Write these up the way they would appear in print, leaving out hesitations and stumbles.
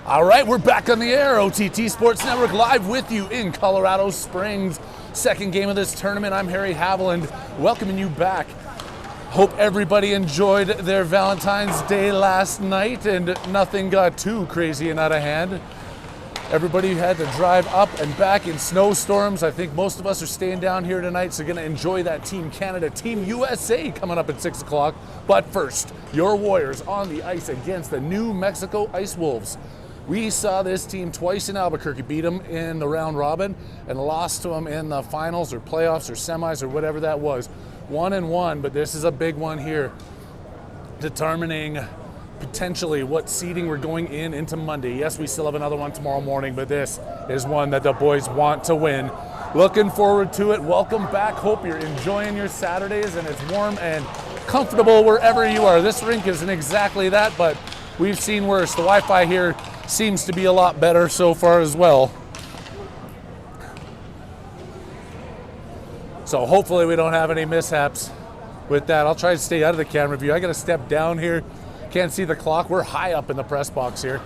All right, we're back on the air. OTT Sports Network live with you in Colorado Springs. Second game of this tournament. I'm Harry Haviland, welcoming you back. Hope everybody enjoyed their Valentine's Day last night and nothing got too crazy and out of hand. Everybody had to drive up and back in snowstorms. I think most of us are staying down here tonight, so going to enjoy that Team Canada, Team USA coming up at 6 o'clock. But first, your Warriors on the ice against the New Mexico Ice Wolves. We saw this team twice in Albuquerque, beat them in the round robin and lost to them in the finals or playoffs or semis or whatever that was. 1-1, but this is a big one here, determining potentially what seeding we're going into Monday. Yes, we still have another one tomorrow morning, but this is one that the boys want to win. Looking forward to it. Welcome back. Hope you're enjoying your Saturdays and it's warm and comfortable wherever you are. This rink isn't exactly that, but we've seen worse. The Wi-Fi here seems to be a lot better so far as well. So hopefully we don't have any mishaps with that. I'll try to stay out of the camera view. I got to step down here. Can't see the clock. We're high up in the press box here.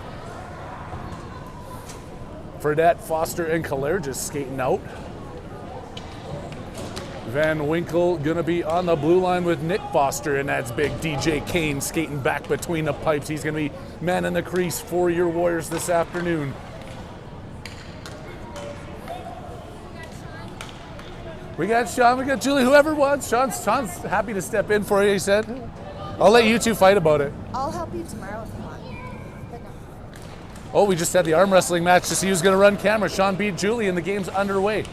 Fredette, Foster, and Kalair just skating out. Van Winkle gonna be on the blue line with Nick Foster, and that's big DJ Kane skating back between the pipes. He's gonna be man in the crease for your Warriors this afternoon. We got Sean, we got Julie, whoever wants. Sean's happy to step in for you, he said. I'll let you two fight about it. I'll help you tomorrow if you want. But no. Oh, we just had the arm wrestling match to see who's gonna run camera. Sean beat Julie and the game's underway.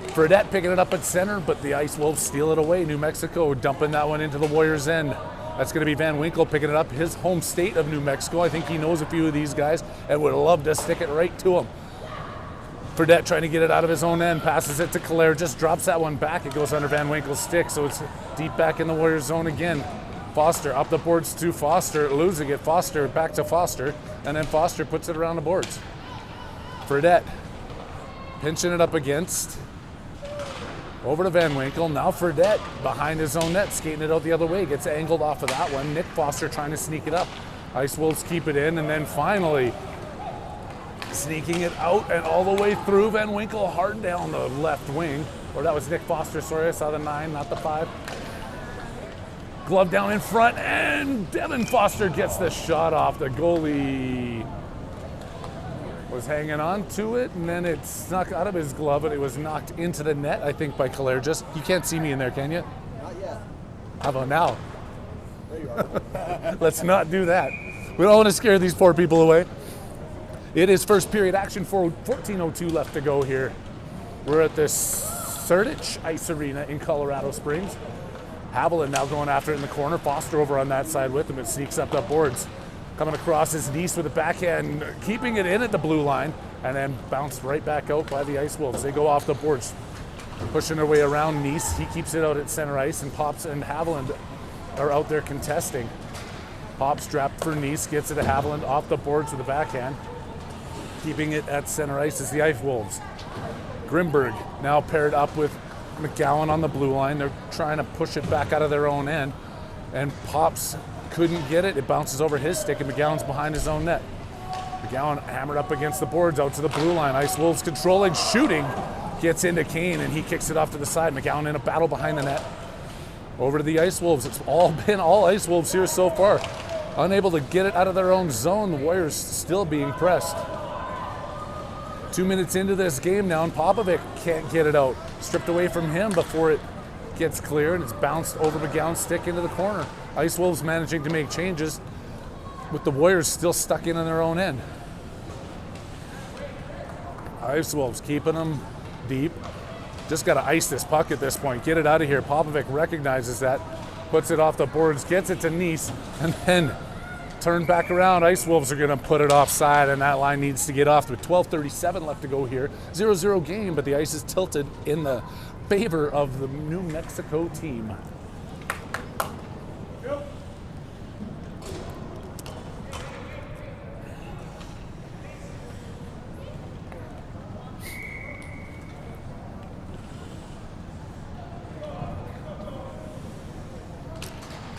Fredette picking it up at center, but the Ice Wolves steal it away. New Mexico dumping that one into the Warriors' end. That's going to be Van Winkle picking it up, his home state of New Mexico. I think he knows a few of these guys and would love to stick it right to him. Fredette trying to get it out of his own end, passes it to Kalair, just drops that one back. It goes under Van Winkle's stick, so it's deep back in the Warriors' zone again. Foster up the boards to Foster, losing it. Foster back to Foster, and then Foster puts it around the boards. Fredette pinching it up against. Over to Van Winkle, now Fredette behind his own net, skating it out the other way, gets angled off of that one. Nick Foster trying to sneak it up. Ice Wolves keep it in, and then finally sneaking it out and all the way through. Van Winkle hard down the left wing. Or that was Nick Foster, sorry, I saw the 9, not the 5. Glove down in front, and Devin Foster gets the shot off. The goalie was hanging on to it, and then it snuck out of his glove, and it was knocked into the net, I think, by Kalair. Just, you can't see me in there, can you? Not yet. How about now? There you are. Let's not do that. We don't want to scare these poor people away. It is first period action for 14:02 left to go here. We're at the Sertich Ice Arena in Colorado Springs. Haviland now going after it in the corner. Foster over on that side with him. It sneaks up the boards. Coming across his knees with a backhand, keeping it in at the blue line, and then bounced right back out by the Ice Wolves. They go off the boards, pushing their way around Nice. He keeps it out at center ice, and Pops and Haviland are out there contesting. Pops trapped for Nice, gets it to Haviland off the boards with a backhand. Keeping it at center ice is the Ice Wolves. Grimberg now paired up with McGowan on the blue line. They're trying to push it back out of their own end, and Pops couldn't get it. It bounces over his stick, and McGowan's behind his own net. McGowan hammered up against the boards out to the blue line. Ice Wolves controlling, shooting, gets into Kane, and he kicks it off to the side. McGowan in a battle behind the net. Over to the Ice Wolves. It's all been all Ice Wolves here so far. Unable to get it out of their own zone. The Warriors still being pressed. 2 minutes into this game now, and Popovic can't get it out. Stripped away from him before it gets clear, and it's bounced over McGowan's stick into the corner. Ice Wolves managing to make changes with the Warriors still stuck in on their own end. Ice Wolves keeping them deep. Just got to ice this puck at this point. Get it out of here. Popovic recognizes that, puts it off the boards, gets it to Nice, and then turn back around. Ice Wolves are going to put it offside, and that line needs to get off with 12:37 left to go here. 0-0 game, but the ice is tilted in the favor of the New Mexico team.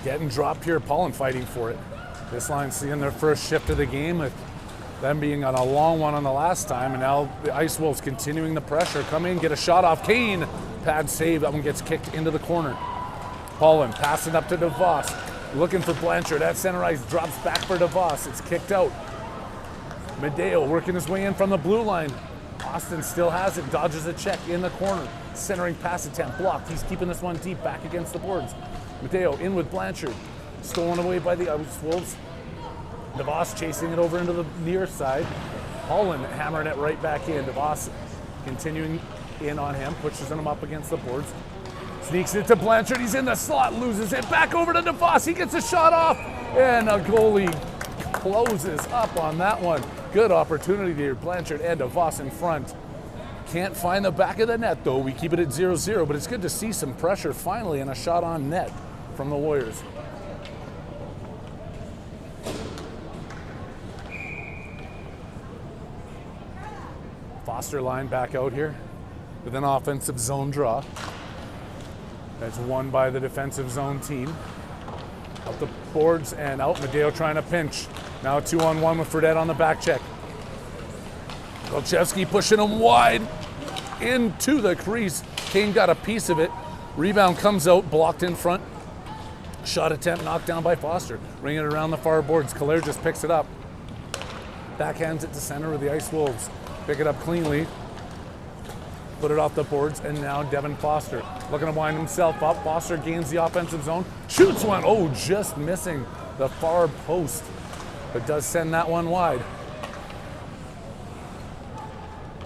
Getting dropped here, Paulin fighting for it. This line seeing their first shift of the game with Them being on a long one on the last time, and now the Ice Wolves continuing the pressure. Come in, get a shot off. Kane, pad save. That one gets kicked into the corner. Paulin passing up to DeVos, looking for Blanchard. At center ice, drops back for DeVos. It's kicked out. Medeo working his way in from the blue line. Austin still has it, dodges a check in the corner. Centering pass attempt, blocked. He's keeping this one deep back against the boards. Medeo in with Blanchard. Stolen away by the Ice Wolves. DeVos chasing it over into the near side. Paulin hammering it right back in. DeVos continuing in on him, pushes him up against the boards. Sneaks it to Blanchard. He's in the slot, loses it. Back over to DeVos. He gets a shot off, and a goalie closes up on that one. Good opportunity here. Blanchard and DeVos in front. Can't find the back of the net, though. We keep it at 0-0, but it's good to see some pressure finally and a shot on net from the Warriors. Foster line back out here with an offensive zone draw. That's won by the defensive zone team. Up the boards and out. Medeo trying to pinch. Now 2-on-1 with Fredette on the back check. Golchevsky pushing him wide into the crease. Kane got a piece of it. Rebound comes out, blocked in front. Shot attempt knocked down by Foster. Ringing it around the far boards. Kalair just picks it up. Backhands it to center with the Ice Wolves. Pick it up cleanly. Put it off the boards, and now Devin Foster looking to wind himself up. Foster gains the offensive zone. Shoots one. Oh, just missing the far post, but does send that one wide.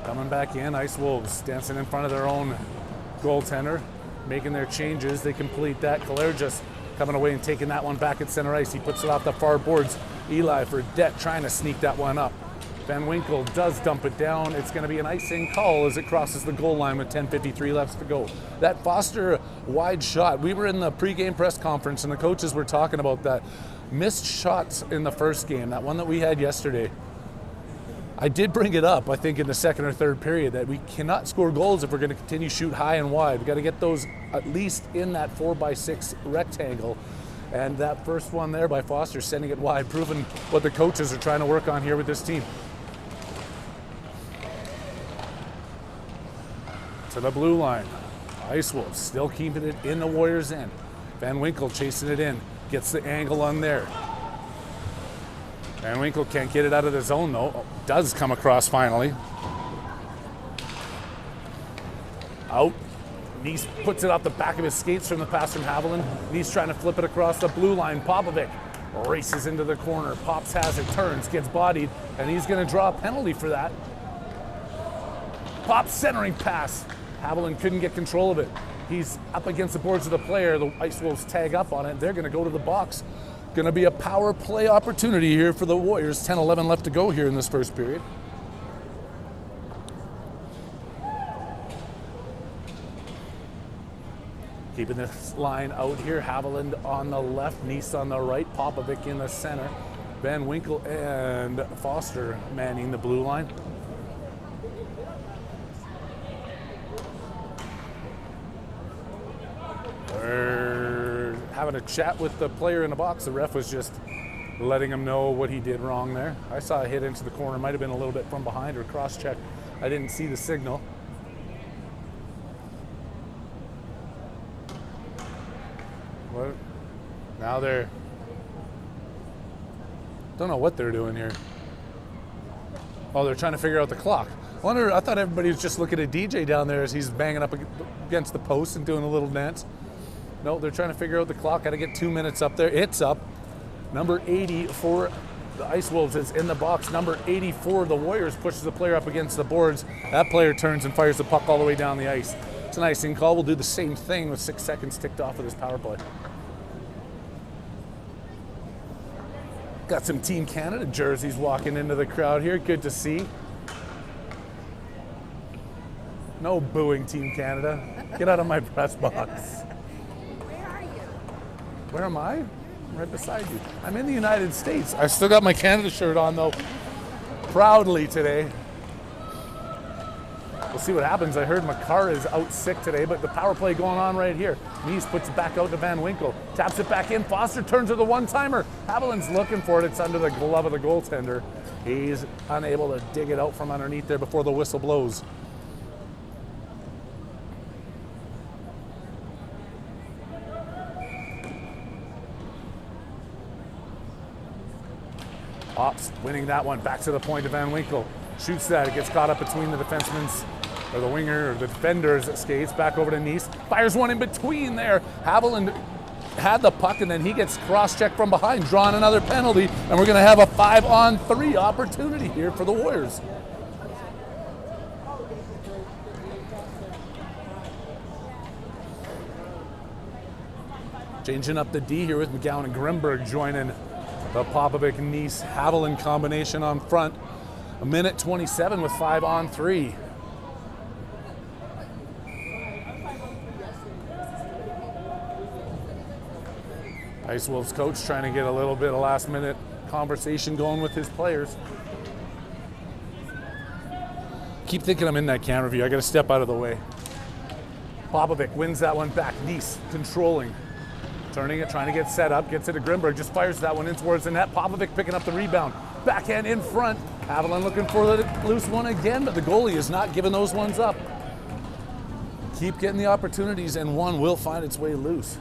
Coming back in, Ice Wolves dancing in front of their own goaltender, making their changes. They complete that. Kalair just coming away and taking that one back at center ice. He puts it off the far boards. Eli Fredette trying to sneak that one up. Van Winkle does dump it down. It's going to be an icing call as it crosses the goal line with 10:53 left to go. That Foster wide shot, we were in the pregame press conference and the coaches were talking about that. Missed shots in the first game, that one that we had yesterday. I did bring it up, I think, in the second or third period that we cannot score goals if we're going to continue to shoot high and wide. We've got to get those at least in that 4x6 rectangle. And that first one there by Foster, sending it wide, proving what the coaches are trying to work on here with this team. To the blue line. Ice Wolves still keeping it in the Warriors' end. Van Winkle chasing it in. Gets the angle on there. Van Winkle can't get it out of the zone, though. Oh, does come across finally. Out. Nice puts it off the back of his skates from the pass from Haviland. Nice trying to flip it across the blue line. Popovic races into the corner. Pops has it, turns, gets bodied, and he's going to draw a penalty for that. Pops centering pass. Haviland couldn't get control of it. He's up against the boards of the player. The Ice Wolves tag up on it. They're going to go to the box. Going to be a power play opportunity here for the Warriors. 10-11 left to go here in this first period. Keeping this line out here. Haviland on the left, Nice on the right, Popovic in the center. Van Winkle and Foster manning the blue line. We're having a chat with the player in the box. The ref was just letting him know what he did wrong there. I saw a hit into the corner. Might have been a little bit from behind or cross-check. I didn't see the signal. What? Now they're... Don't know what they're doing here. Oh, they're trying to figure out the clock. I thought everybody was just looking at DJ down there as he's banging up against the post and doing a little dance. No, they're trying to figure out the clock. Got to get 2 minutes up there. It's up. Number 80 for the Ice Wolves is in the box. Number 84, the Warriors, pushes the player up against the boards. That player turns and fires the puck all the way down the ice. It's an icing call. We'll do the same thing with 6 seconds ticked off of this power play. Got some Team Canada jerseys walking into the crowd here. Good to see. No booing, Team Canada. Get out of my press box. Where are you? Where am I? I'm right beside you. I'm in the United States. I still got my Canada shirt on, though. Proudly today. We'll see what happens. I heard McCarr is out sick today, but the power play going on right here. Maize puts it back out to Van Winkle. Taps it back in. Foster turns to the one-timer. Haviland's looking for it. It's under the glove of the goaltender. He's unable to dig it out from underneath there before the whistle blows. Pops winning that one. Back to the point of Van Winkle. Shoots that. It gets caught up between the defenseman's, or the winger, or the defender's skates. Back over to Nice. Fires one in between there. Haviland had the puck, and then he gets cross-checked from behind, drawing another penalty, and we're going to have a 5-on-3 opportunity here for the Warriors. Changing up the D here with McGowan and Grimberg joining the Popovic-Nice Haviland combination on front. A minute 27 with 5-on-3. Ice Wolves coach trying to get a little bit of last-minute conversation going with his players. Keep thinking I'm in that camera view. I got to step out of the way. Popovic wins that one back. Nice controlling. Turning it, trying to get set up, gets it to Grimberg, just fires that one in towards the net. Popovic picking up the rebound. Backhand in front. Haviland looking for the loose one again, but the goalie is not giving those ones up. Keep getting the opportunities, and one will find its way loose.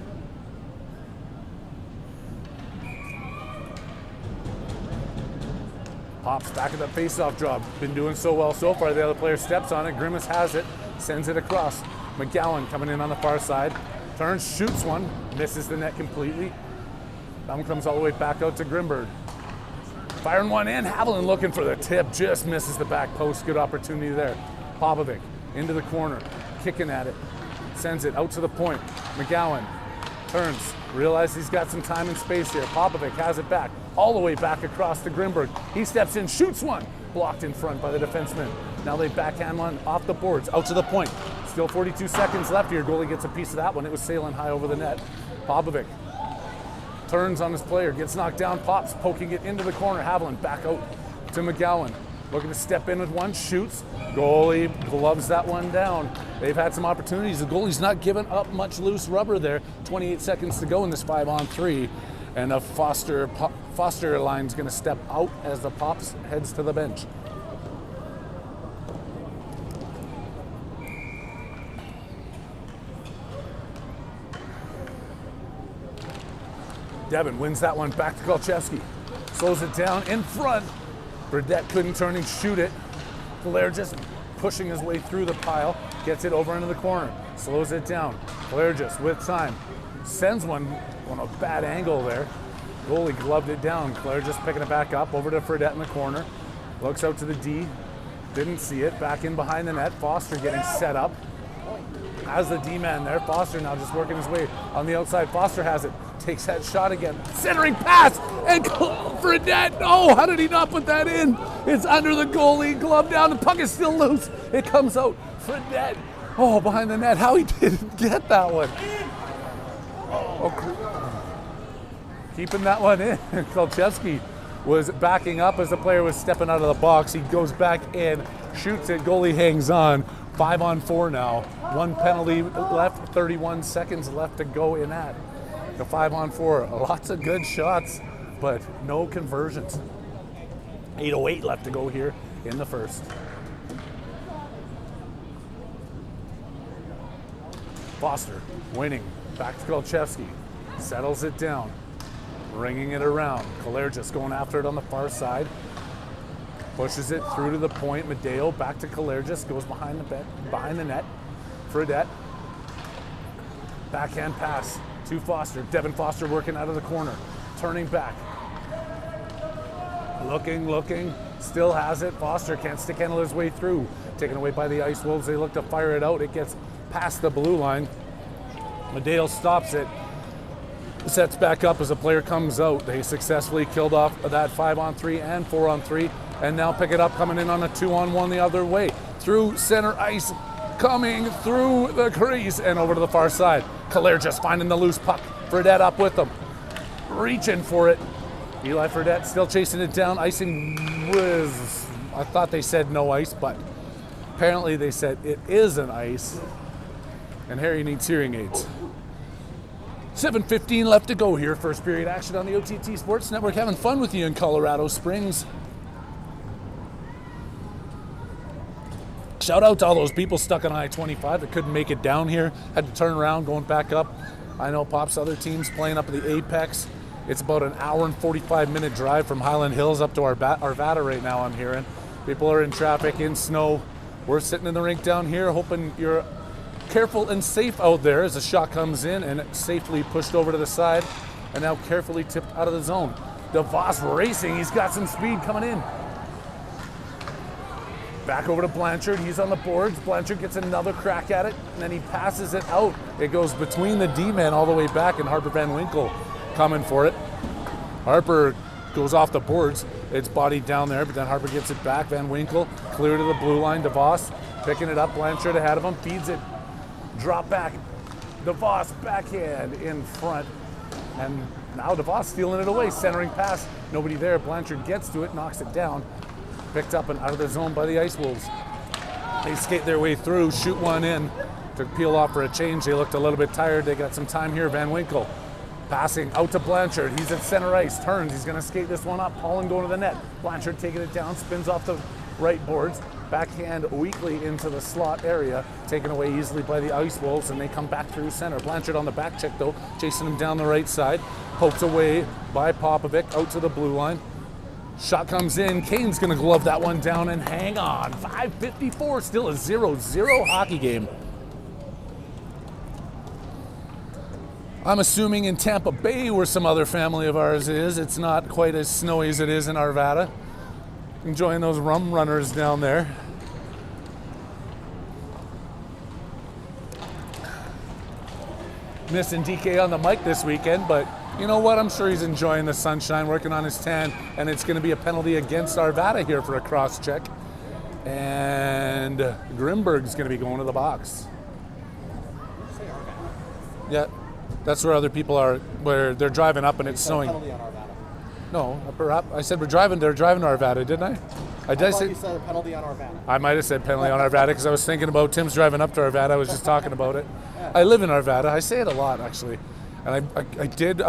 Pops back at the face-off job. Been doing so well so far. The other player steps on it. Grimace has it, sends it across. McGowan coming in on the far side. Turns, shoots one, misses the net completely. That one comes all the way back out to Grimberg. Firing one in, Haviland looking for the tip, just misses the back post. Good opportunity there. Popovic into the corner, kicking at it. Sends it out to the point. McGowan turns, realizes he's got some time and space here. Popovic has it back, all the way back across to Grimberg. He steps in, shoots one, blocked in front by the defenseman. Now they backhand one off the boards, out to the point. Still 42 seconds left here. Goalie gets a piece of that one. It was sailing high over the net. Popovic turns on his player, gets knocked down, Pops poking it into the corner. Haviland back out to McGowan. Looking to step in with one, shoots. Goalie gloves that one down. They've had some opportunities. The goalie's not giving up much loose rubber there. 28 seconds to go in this 5-on-3. And the Foster line's going to step out as the Pops heads to the bench. Devin wins that one back to Kolchevsky. Slows it down in front. Burdette couldn't turn and shoot it. Blair just pushing his way through the pile. Gets it over into the corner. Slows it down. Blair just with time. Sends one on a bad angle there. Goalie gloved it down. Claire just picking it back up over to Fredette in the corner. Looks out to the D. Didn't see it. Back in behind the net. Foster getting set up. Has the D-man there. Foster now just working his way on the outside. Foster has it. Takes that shot again. Centering pass. And Fredette. Oh, how did he not put that in? It's under the goalie. Glove down. The puck is still loose. It comes out. Fredette. Oh, behind the net. How he didn't get that one. Oh, keeping that one in. Kolchevsky was backing up as the player was stepping out of the box. He goes back in, shoots it. Goalie hangs on. 5-on-4 now. One penalty left, 31 seconds left to go in that. The 5-on-4. Lots of good shots, but no conversions. 8:08 left to go here in the first. Foster winning. Back to Kolchevsky. Settles it down. Bringing it around. Kalair just going after it on the far side. Pushes it through to the point. Medeo back to Kalergis, goes behind the net. Fredette. Backhand pass to Foster. Devin Foster working out of the corner. Turning back. Looking. Still has it. Foster can't stick handle his way through. Taken away by the Ice Wolves. They look to fire it out. It gets past the blue line. Medeo stops it. Sets back up as the player comes out. They successfully killed off that 5-on-3 and 4-on-3. And now pick it up, coming in on a 2-on-1 the other way. Through center ice, coming through the crease and over to the far side. Kalair just finding the loose puck. Fredette up with them. Reaching for it. Eli Fredette still chasing it down. Icing was, I thought they said no ice, but Apparently they said it is an ice, and Harry needs hearing aids. 7:15 left to go here. First period action on the OTT Sports Network. Having fun with you in Colorado Springs. Shout out to all those people stuck on I-25 that couldn't make it down here. Had to turn around going back up. I know Pop's other teams playing up at the Apex. It's about an hour and 45-minute drive from Highland Hills up to Arvada right now, I'm hearing. People are in traffic, in snow. We're sitting in the rink down here hoping you're careful and safe out there as the shot comes in and it's safely pushed over to the side and now carefully tipped out of the zone. DeVos racing, he's got some speed coming in. Back over to Blanchard, he's on the boards. Blanchard gets another crack at it, and then he passes it out. It goes between the D-men all the way back, and Harper Van Winkle coming for it. Harper goes off the boards. It's bodied down there, but then Harper gets it back. Van Winkle clear to the blue line. DeVos picking it up. Blanchard ahead of him, feeds it. Drop back. DeVos backhand in front. And now DeVos stealing it away. Centering pass. Nobody there. Blanchard gets to it, knocks it down. Picked up and out of the zone by the Ice Wolves. They skate their way through, shoot one in to peel off for a change. They looked a little bit tired. They got some time here. Van Winkle passing out to Blanchard. He's at center ice, turns. He's going to skate this one up. Holland going to the net. Blanchard taking it down, spins off the right boards. Backhand weakly into the slot area, taken away easily by the Ice Wolves, and they come back through center. Blanchard on the back check though, chasing him down the right side. Poked away by Popovic out to the blue line. Shot comes in. Kane's going to glove that one down and hang on. 5:54, still a 0-0 hockey game. I'm assuming in Tampa Bay, where some other family of ours is, it's not quite as snowy as it is in Arvada. Enjoying those rum runners down there. Missing DK on the mic this weekend, but you know what? I'm sure he's enjoying the sunshine, working on his tan, and it's going to be a penalty against Arvada here for a cross check. And Grimberg's going to be going to the box. Yeah, that's where other people are, where they're driving up and it's snowing. Penalty on Arvada. No, I said they're driving to Arvada, didn't I? I thought you said a penalty on Arvada. I might have said penalty on Arvada because I was thinking about Tim's driving up to Arvada. I was just talking about it. Yeah. I live in Arvada. I say it a lot, actually. And I did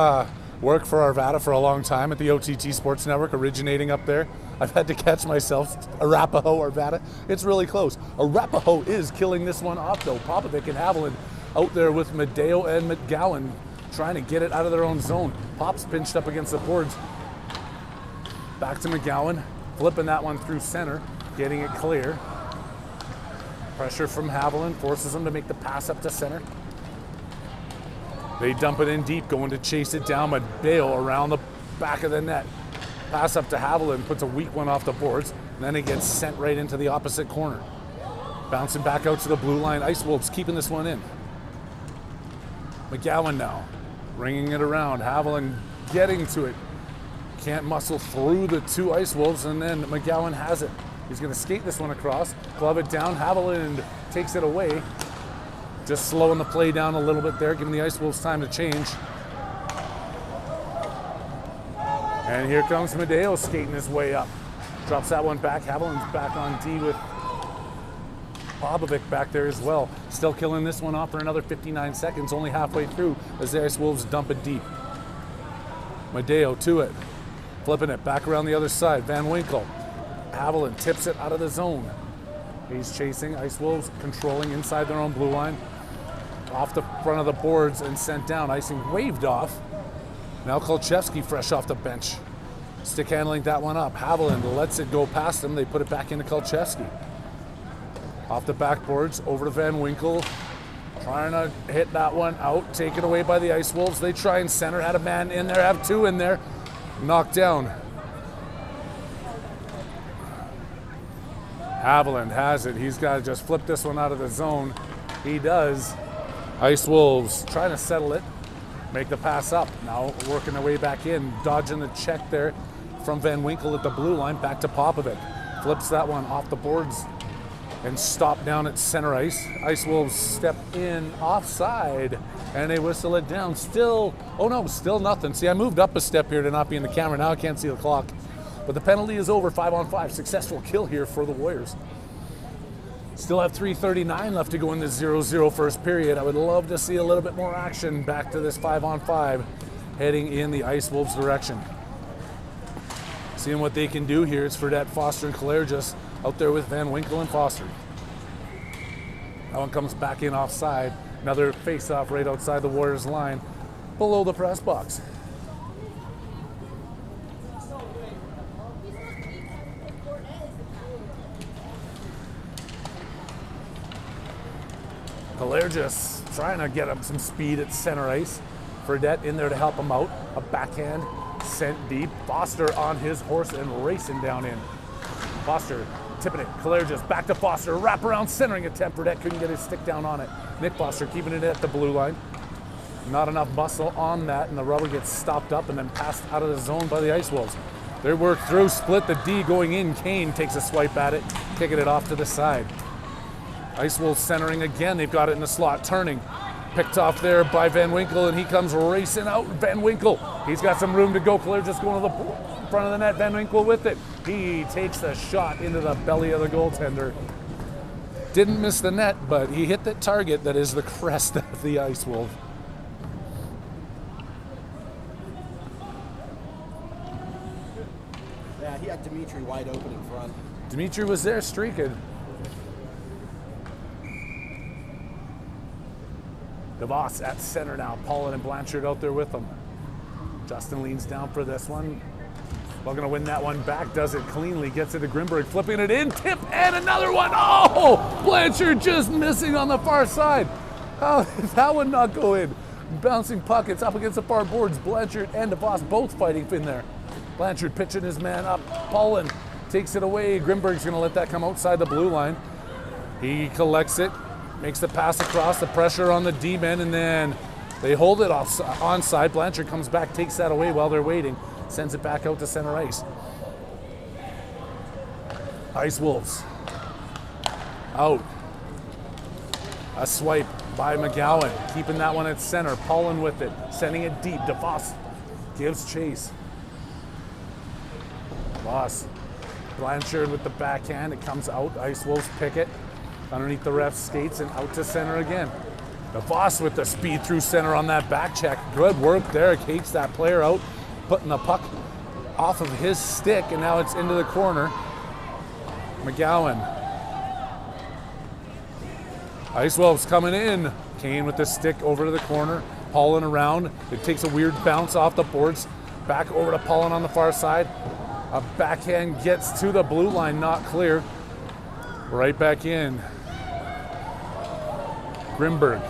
work for Arvada for a long time at the OTT Sports Network, originating up there. I've had to catch myself. Arapahoe, Arvada. It's really close. Arapahoe is killing this one off, though. Popovic and Haviland out there with Medeo and McGowan trying to get it out of their own zone. Pop's pinched up against the boards. Back to McGowan, flipping that one through center, getting it clear. Pressure from Haviland forces him to make the pass up to center. They dump it in deep, going to chase it down, but Bale around the back of the net. Pass up to Haviland, puts a weak one off the boards, and then it gets sent right into the opposite corner. Bouncing back out to the blue line. Ice Wolves keeping this one in. McGowan now, ringing it around. Haviland getting to it. Can't muscle through the two Ice Wolves, and then McGowan has it. He's going to skate this one across, glove it down. Haviland takes it away. Just slowing the play down a little bit there, giving the Ice Wolves time to change. And here comes Medeo skating his way up. Drops that one back. Haviland's back on D with Popovic back there as well. Still killing this one off for another 59 seconds, only halfway through as the Ice Wolves dump it deep. Medeo to it. Flipping it back around the other side. Van Winkle. Haviland tips it out of the zone. He's chasing. Ice Wolves controlling inside their own blue line. Off the front of the boards and sent down. Icing waved off. Now Kolchevsky fresh off the bench. Stick handling that one up. Haviland lets it go past him. They put it back into Kolchevsky. Off the backboards, over to Van Winkle. Trying to hit that one out. Taken away by the Ice Wolves. They try and center. Had a man in there. Have two in there. Knocked down. Haviland has it. He's got to just flip this one out of the zone. He does. Ice Wolves trying to settle it. Make the pass up. Now working their way back in. Dodging the check there from Van Winkle at the blue line. Back to Popovic. Flips that one off the boards and stop down at center ice. Ice Wolves step in offside and they whistle it down. Still, oh no, still nothing. See, I moved up a step here to not be in the camera. Now I can't see the clock. But the penalty is over. 5-on-5. Successful kill here for the Warriors. Still have 3:39 left to go in the 0-0 first period. I would love to see a little bit more action back to this 5-on-5 heading in the Ice Wolves direction. Seeing what they can do here. It's Fredette, Foster, and Claire just out there with Van Winkle and Foster. That one comes back in offside. Another face-off right outside the Warriors line below the press box. Hilaire just trying to get up some speed at center ice. Fredette in there to help him out. A backhand sent deep. Foster on his horse and racing down in. Foster tipping it. Hilaire just back to Foster. Wraparound centering attempt. Fredette couldn't get his stick down on it. Nick Foster keeping it at the blue line. Not enough muscle on that, and the rubber gets stopped up and then passed out of the zone by the Ice Wolves. They work through, split the D going in. Kane takes a swipe at it, kicking it off to the side. Ice Wolves centering again. They've got it in the slot, turning. Picked off there by Van Winkle, and he comes racing out. Van Winkle, he's got some room to go. Claire just going to the front of the net. Van Winkle with it. He takes the shot into the belly of the goaltender. Didn't miss the net, but he hit the target that is the crest of the Ice Wolf. Yeah, he had Dimitri wide open in front. Dimitri was there streaking. DeVos at center now. Paulin and Blanchard out there with him. Justin leans down for this one. Well, going to win that one back. Does it cleanly. Gets it to Grimberg. Flipping it in. Tip and another one. Oh! Blanchard just missing on the far side. How did that one not go in? Bouncing puck. It's up against the far boards. Blanchard and DeVos both fighting in there. Blanchard pitching his man up. Paulin takes it away. Grimberg's going to let that come outside the blue line. He collects it. Makes the pass across, the pressure on the D-men, and then they hold it off onside. Blanchard comes back, takes that away while they're waiting, sends it back out to center ice. Ice Wolves out. A swipe by McGowan, keeping that one at center. Paulin with it, sending it deep. DeVos gives chase. Voss. Blanchard with the backhand, it comes out. Ice Wolves pick it. Underneath the ref's skates and out to center again. DeVos with the speed through center on that back check. Good work there. Takes that player out, putting the puck off of his stick, and now it's into the corner. McGowan. Ice Wolves coming in. Kane with the stick over to the corner. Paulin around. It takes a weird bounce off the boards. Back over to Paulin on the far side. A backhand gets to the blue line, not clear. Right back in. Grimberg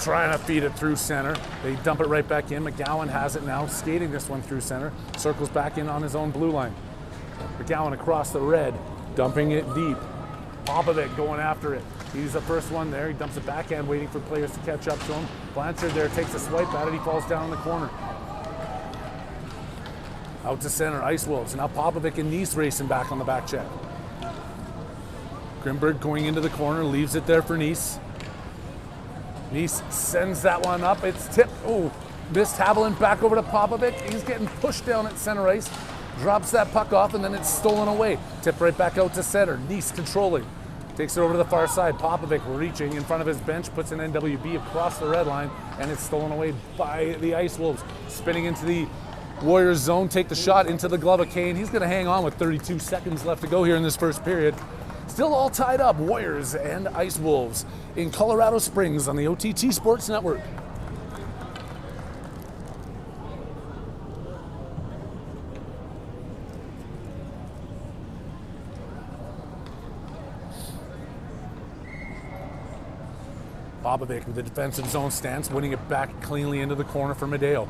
trying to feed it through center. They dump it right back in. McGowan has it now, skating this one through center. Circles back in on his own blue line. McGowan across the red, dumping it deep. Popovic going after it. He's the first one there. He dumps it backhand, waiting for players to catch up to him. Blanchard there takes a swipe at it. He falls down in the corner. Out to center, Ice Wolves. Now Popovic and Nice racing back on the back check. Grimberg going into the corner, leaves it there for Nice. Nice sends that one up. It's tipped. Oh, missed Haviland back over to Popovic. He's getting pushed down at center ice. Drops that puck off, and then it's stolen away. Tipped right back out to center. Nice controlling. Takes it over to the far side. Popovic reaching in front of his bench, puts an NWB across the red line, and it's stolen away by the Ice Wolves. Spinning into the Warriors zone, take the shot into the glove of Kane. He's going to hang on with 32 seconds left to go here in this first period. Still all tied up, Warriors and Ice Wolves in Colorado Springs on the OTT Sports Network. Popovic with the defensive zone stance, winning it back cleanly into the corner for Medeo.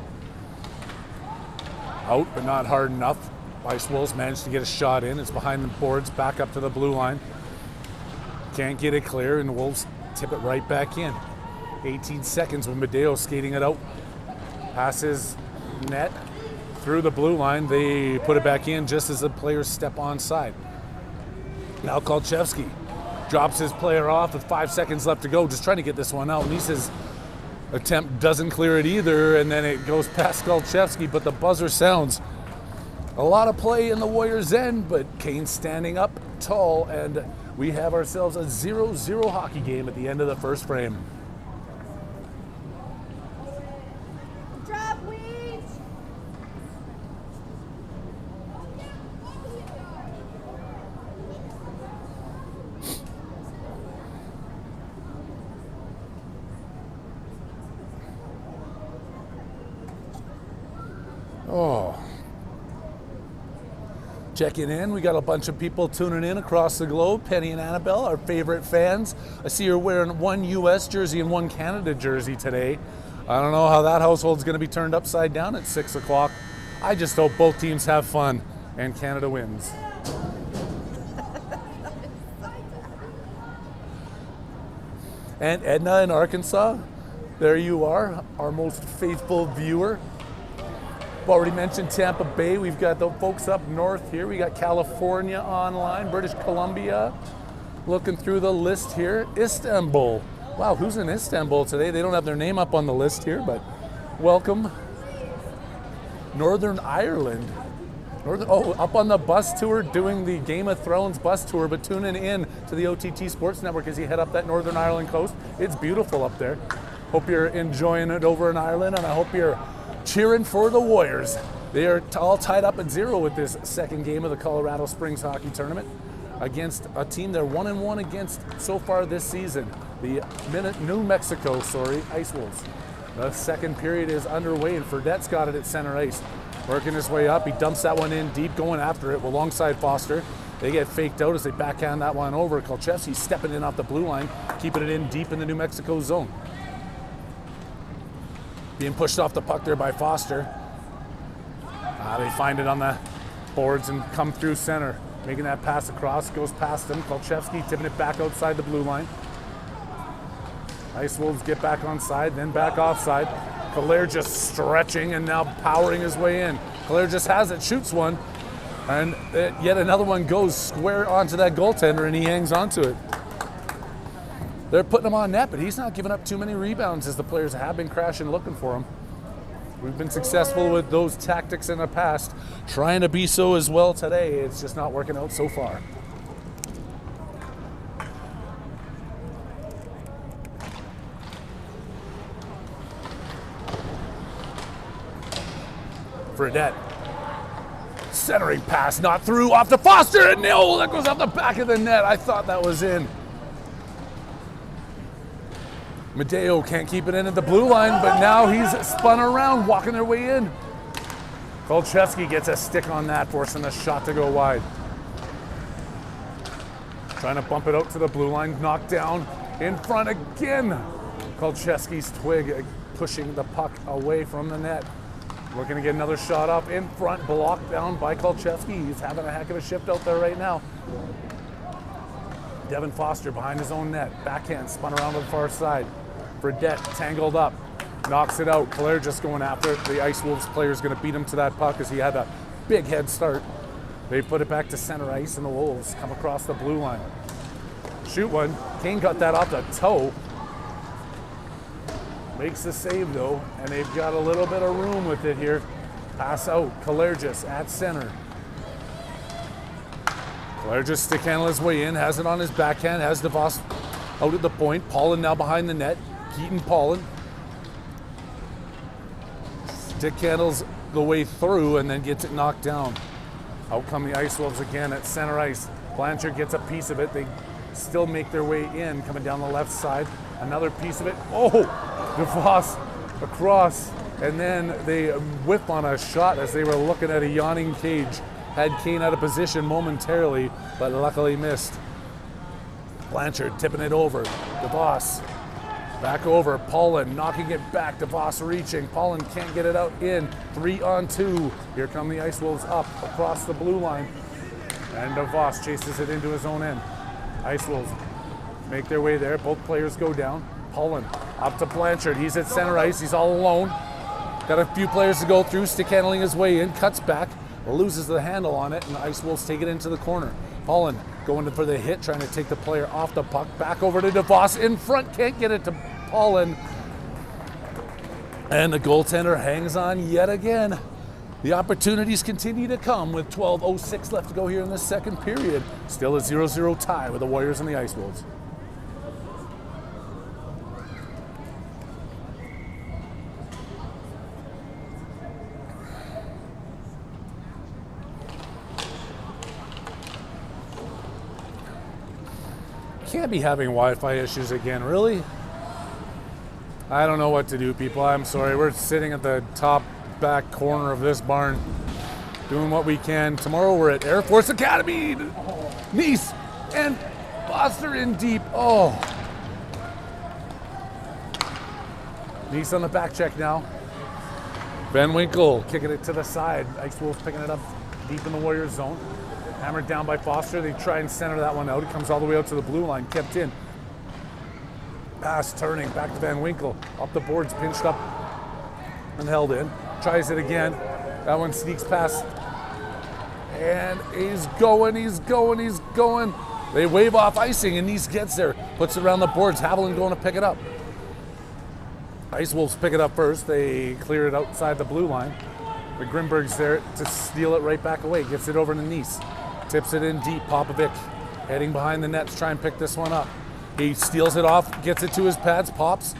Out, but not hard enough. Ice Wolves managed to get a shot in. It's behind the boards, back up to the blue line. Can't get it clear, and the Wolves tip it right back in. 18 seconds with Medeo skating it out. Passes net through the blue line. They put it back in just as the players step onside. Now Kolchevsky drops his player off with 5 seconds left to go, just trying to get this one out. Nice's attempt doesn't clear it either, and then it goes past Kolchevsky, but the buzzer sounds. A lot of play in the Warriors' end, but Kane standing up tall and We have ourselves a 0-0 hockey game at the end of the first frame. Drop weeds! Oh. Checking in, we got a bunch of people tuning in across the globe. Penny and Annabelle, our favorite fans. I see you're wearing one US jersey and one Canada jersey today. I don't know how that household's going to be turned upside down at 6 o'clock. I just hope both teams have fun and Canada wins. And Edna in Arkansas, there you are, our most faithful viewer. Already mentioned Tampa Bay. We've got the folks up north here. We got California online, British Columbia. Looking through the list here, Istanbul. Wow, who's in Istanbul today? They don't have their name up on the list here, but welcome. Northern Ireland. Up on the bus tour, doing the Game of Thrones bus tour, but tuning in to the OTT Sports Network as you head up that Northern Ireland coast. It's beautiful up there. Hope you're enjoying it over in Ireland, and I hope you're cheering for the Warriors. They are all tied up at 0 with this second game of the Colorado Springs Hockey Tournament against a team they're 1-1 against so far this season, the New Mexico Ice Wolves. The second period is underway, and Fredette's got it at center ice. Working his way up, he dumps that one in deep, going after it alongside Foster. They get faked out as they backhand that one over. Kolchevsky's stepping in off the blue line, keeping it in deep in the New Mexico zone. Being pushed off the puck there by Foster. They find it on the boards and come through center. Making that pass across, goes past them. Kolchevsky tipping it back outside the blue line. Ice Wolves get back on side, then back offside. Kalair just stretching and now powering his way in. Kalair just has it, shoots one, and yet another one goes square onto that goaltender and he hangs onto it. They're putting him on net, but he's not giving up too many rebounds as the players have been crashing looking for him. We've been successful with those tactics in the past, trying to be so as well today. It's just not working out so far. Fredette. Centering pass, not through, off to Foster, and no, that goes off the back of the net. I thought that was in. Medeo can't keep it in at the blue line, but now he's spun around, walking their way in. Kolchevsky gets a stick on that, forcing the shot to go wide. Trying to bump it out to the blue line, knocked down in front again. Kolchevsky's twig pushing the puck away from the net. Looking to get another shot up in front, blocked down by Kolchevsky. He's having a heck of a shift out there right now. Devin Foster behind his own net. Backhand spun around to the far side. Fredette tangled up, knocks it out. Kalair just going after it. The Ice Wolves player is going to beat him to that puck as he had a big head start. They put it back to center ice, and the Wolves come across the blue line. Shoot one. Kane got that off the toe. Makes the save though, and they've got a little bit of room with it here. Pass out. Kalergis at center. Kalergis stick handle his way in, has it on his backhand, has DeVos out at the point. Paulin now behind the net. Keaton Paulin. Stick handles the way through and then gets it knocked down. Out come the Ice Wolves again at center ice. Blanchard gets a piece of it. They still make their way in, coming down the left side. Another piece of it. Oh, DeVos across. And then they whip on a shot as they were looking at a yawning cage. Had Kane out of position momentarily, but luckily missed. Blanchard tipping it over. DeVos back over. Paulin knocking it back. DeVos reaching. Paulin can't get it out in. 3-on-2. Here come the Ice Wolves up across the blue line. And DeVos chases it into his own end. Ice Wolves make their way there. Both players go down. Paulin up to Blanchard. He's at center ice. He's all alone. Got a few players to go through. Stick handling his way in. Cuts back. Loses the handle on it. And the Ice Wolves take it into the corner. Paulin going for the hit. Trying to take the player off the puck. Back over to DeVos. In front. Can't get it to Paulin. And the goaltender hangs on yet again. The opportunities continue to come with 12:06 left to go here in the second period. Still a 0-0 tie with the Warriors and the Ice Wolves. Can't be having Wi-Fi issues again, really? I don't know what to do, people. I'm sorry. We're sitting at the top back corner of this barn doing what we can. Tomorrow we're at Air Force Academy. Nice and Foster in deep. Oh. Nice on the back check now. Van Winkle kicking it to the side. Ice Wolves picking it up deep in the Warriors zone. Hammered down by Foster. They try and center that one out. It comes all the way out to the blue line. Kept in. Pass turning. Back to Van Winkle. Up the boards. Pinched up and held in. Tries it again. That one sneaks past. And he's going. They wave off icing and Nice gets there. Puts it around the boards. Haviland going to pick it up. Ice Wolves pick it up first. They clear it outside the blue line. The Grimberg's there to steal it right back away. Gets it over to Nice. Tips it in deep. Popovic heading behind the net to try and pick this one up. He steals it off, gets it to his pads, pops.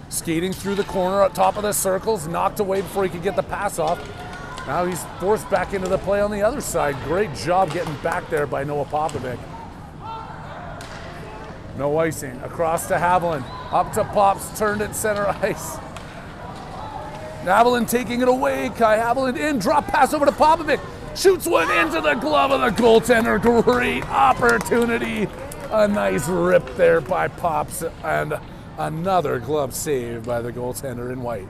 Skating through the corner at top of the circles. Knocked away before he could get the pass off. Now he's forced back into the play on the other side. Great job getting back there by Noah Popovic. No icing. Across to Haviland. Up to Pops. Turned at center ice. Haviland taking it away. Kai Haviland in. Drop pass over to Popovic. Shoots one into the glove of the goaltender. Great opportunity. A nice rip there by Pops. And another glove save by the goaltender in white.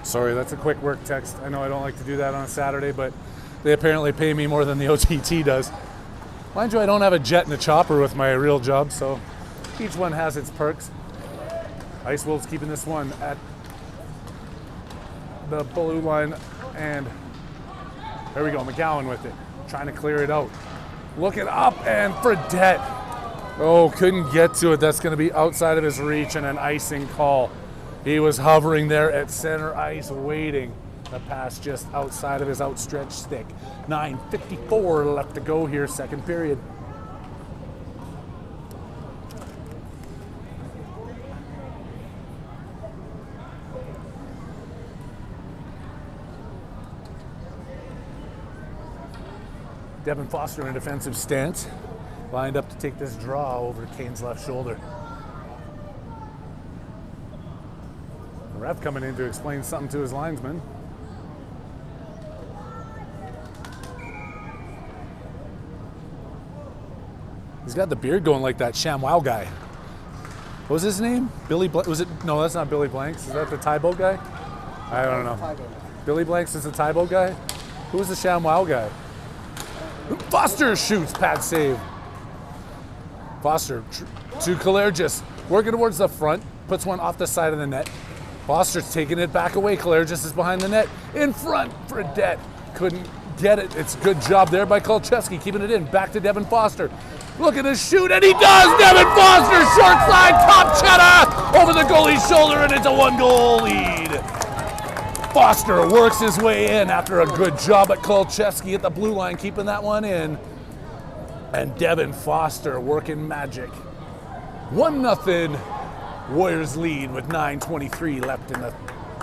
Sorry, that's a quick work text. I know I don't like to do that on a Saturday, but they apparently pay me more than the OTT does. Mind you, I don't have a jet and a chopper with my real job, so each one has its perks. Ice Wolves keeping this one at the blue line, and there we go, McGowan with it. Trying to clear it out. Looking up, and Fredette. Oh, couldn't get to it. That's going to be outside of his reach and an icing call. He was hovering there at center ice waiting. The pass just outside of his outstretched stick. 9:54 left to go here, second period. Devin Foster in a defensive stance. Lined up to take this draw over Kane's left shoulder. The ref coming in to explain something to his linesman. He's got the beard going like that ShamWow guy. What was his name? Billy was it? No, that's not Billy Blanks. Is that the Tybo guy? I don't know. Billy Blanks is the Tybo guy? Who was the ShamWow guy? Foster shoots, pad save. Foster to Kalergis, working towards the front, puts one off the side of the net. Foster's taking it back away. Kalergis is behind the net. In front, Fredette couldn't get it. It's a good job there by Kolcheski, keeping it in. Back to Devin Foster. Looking to shoot, and he does! Devin Foster, short side, top cheddar, over the goalie's shoulder, and it's a 1-goal lead. Foster works his way in after a good job at Kolcheski at the blue line, keeping that one in. And Devin Foster working magic. 1-0 Warriors lead with 9:23 left in the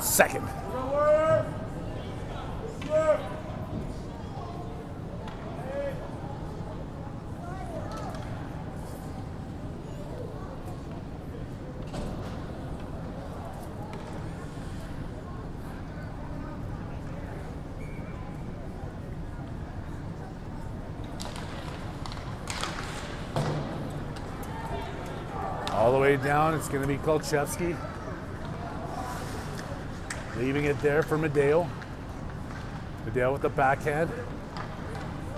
second. All the way down, it's going to be Kolcheski. Leaving it there for Medeo. Medeo with the backhand.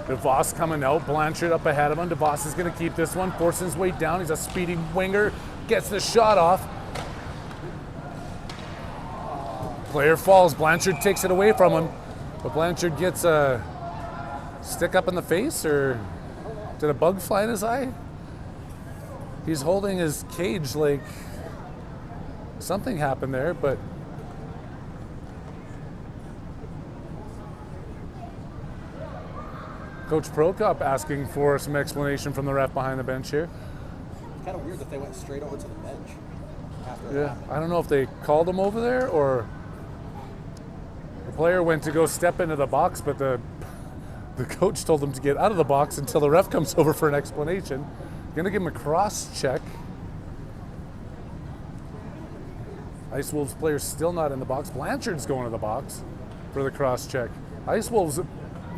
DeVos coming out, Blanchard up ahead of him. DeVos is going to keep this one, forcing his weight down. He's a speedy winger, gets the shot off. Player falls, Blanchard takes it away from him, but Blanchard gets a stick up in the face, or did a bug fly in his eye? He's holding his cage like something happened there, but Coach Prokop asking for some explanation from the ref behind the bench here. It's kind of weird that they went straight over to the bench after Yeah, I don't know if they called him over there or the player went to go step into the box, but the coach told him to get out of the box until the ref comes over for an explanation. Gonna give him a cross check. Ice Wolves player still not in the box. Blanchard's going to the box for the cross check. Ice Wolves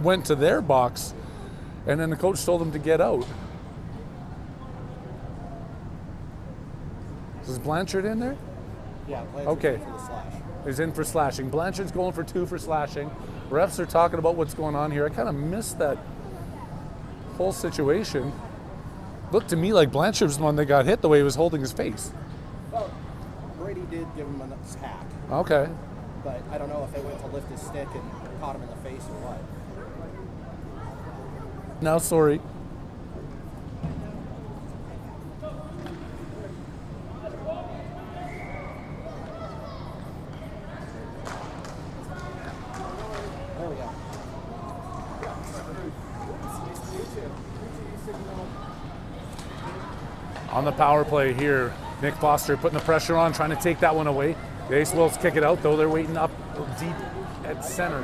went to their box, and then the coach told him to get out. Is Blanchard in there? Yeah, Okay. for the slash. He's in for slashing. Blanchard's going for 2 for slashing. Refs are talking about what's going on here. I kind of missed that whole situation. Looked to me like Blanchard was the one that got hit the way he was holding his face. Well, Brady did give him a hack, Okay. but I don't know if they went to lift his stick and caught him in the face or what. Now, sorry. There we go. On the power play here, Nick Foster putting the pressure on, trying to take that one away. The Ace Wolves kick it out, though. They're waiting up deep at center.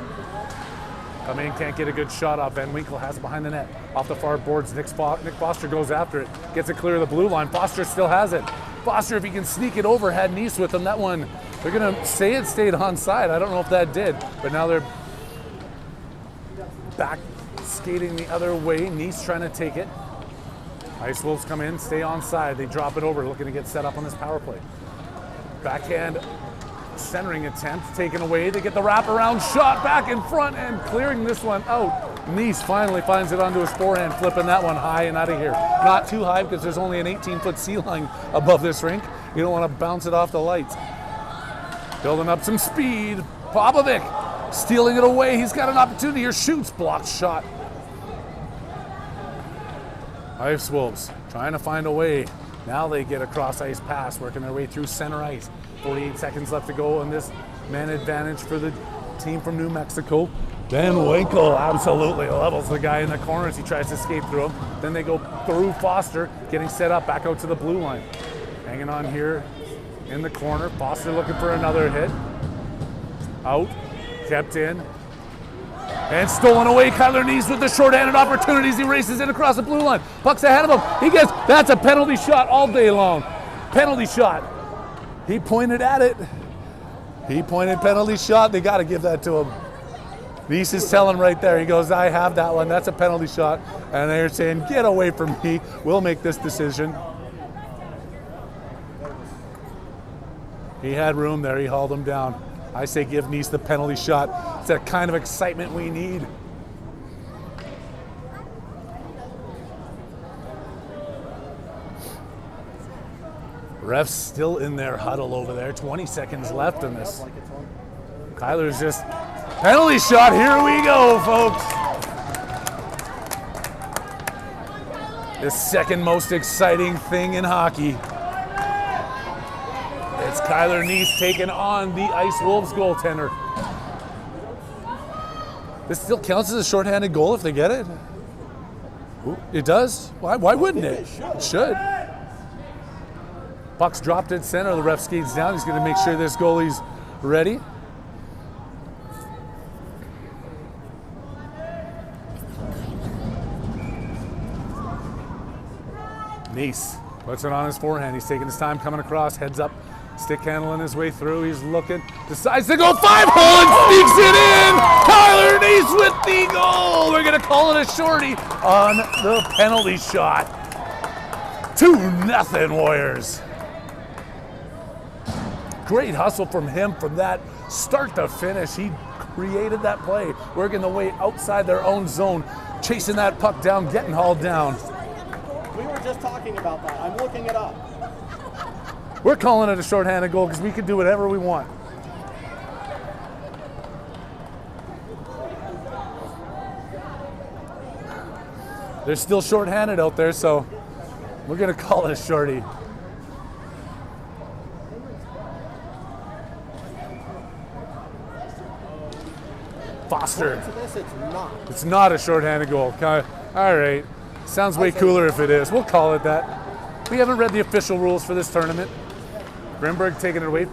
Come in, can't get a good shot off. Van Winkle has it behind the net. Off the far boards, Nick Foster goes after it. Gets it clear of the blue line. Foster still has it. Foster, if he can sneak it over, had Nice with him. That one, they're going to say it stayed onside. I don't know if that did, but now they're back skating the other way. Nice trying to take it. Ice Wolves come in, stay onside. They drop it over, looking to get set up on this power play. Backhand centering attempt taken away. They get the wraparound shot back in front and clearing this one out. Nice finally finds it onto his forehand, flipping that one high and out of here. Not too high because there's only an 18-foot sea line above this rink. You don't want to bounce it off the lights. Building up some speed. Popovic stealing it away. He's got an opportunity here. Shoots, blocked shot. Ice Wolves trying to find a way. Now they get a cross ice pass, working their way through center ice. 48 seconds left to go on this man advantage for the team from New Mexico. Van Winkle absolutely levels the guy in the corner as he tries to escape through him. Then they go through Foster, getting set up back out to the blue line. Hanging on here in the corner. Foster looking for another hit. Out, kept in. And stolen away. Kyler Nice with the short-handed opportunities. He races in across the blue line. Puck's ahead of him. He gets, that's a penalty shot all day long. Penalty shot. He pointed at it. He pointed penalty shot. They got to give that to him. Nice is telling right there. He goes, I have that one. That's a penalty shot. And they're saying, get away from me. We'll make this decision. He had room there. He hauled him down. I say give Nice the penalty shot. It's that kind of excitement we need. Refs still in their huddle over there. 20 seconds left in this. Kyler's just, penalty shot. Here we go, folks. The second most exciting thing in hockey. It's Kyler Nice taking on the Ice Wolves goaltender. This still counts as a shorthanded goal if they get it? Ooh, it does? Why wouldn't it? It should. Puck's dropped at center. The ref skates down. He's going to make sure this goalie's ready. Nice puts it on his forehand. He's taking his time coming across, heads up. Stick handling his way through. He's looking, decides to go 5-hole and sneaks it in. Kyler Nice with the goal. We're going to call it a shorty on the penalty shot. 2-0 Warriors. Great hustle from him from that start to finish. He created that play, working the way outside their own zone. chasing that puck down, getting hauled down. We were just talking about that. I'm looking it up. We're calling it a shorthanded goal because we can do whatever we want. They're still shorthanded out there, so we're going to call it a shorty. Foster. To this, it's not. It's not a shorthanded goal. All right. Sounds way cooler if it is. We'll call it that. We haven't read the official rules for this tournament. Grimberg taking it away.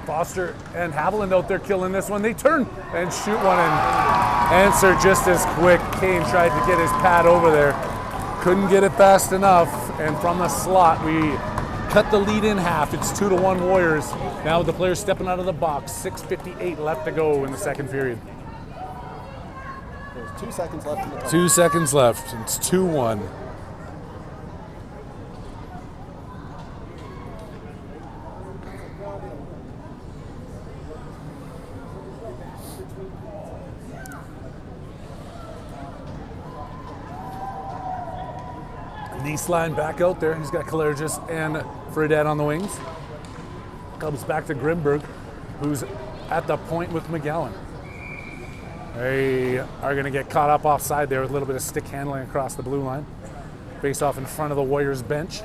Foster and Haviland out there killing this one. They turn and shoot one and answer just as quick. Kane tried to get his pad over there. Couldn't get it fast enough. And from the slot, we cut the lead in half. It's 2-1 Warriors. Now with the players stepping out of the box. 6:58 left to go in the second period. There's 2 seconds left in the time. 2 seconds left. It's 2-1. Line back out there. He's got Kalergis and Fredette on the wings. Comes back to Grimberg, who's at the point with McGowan. They are going to get caught up offside there with a little bit of stick handling across the blue line. Face off in front of the Warriors bench.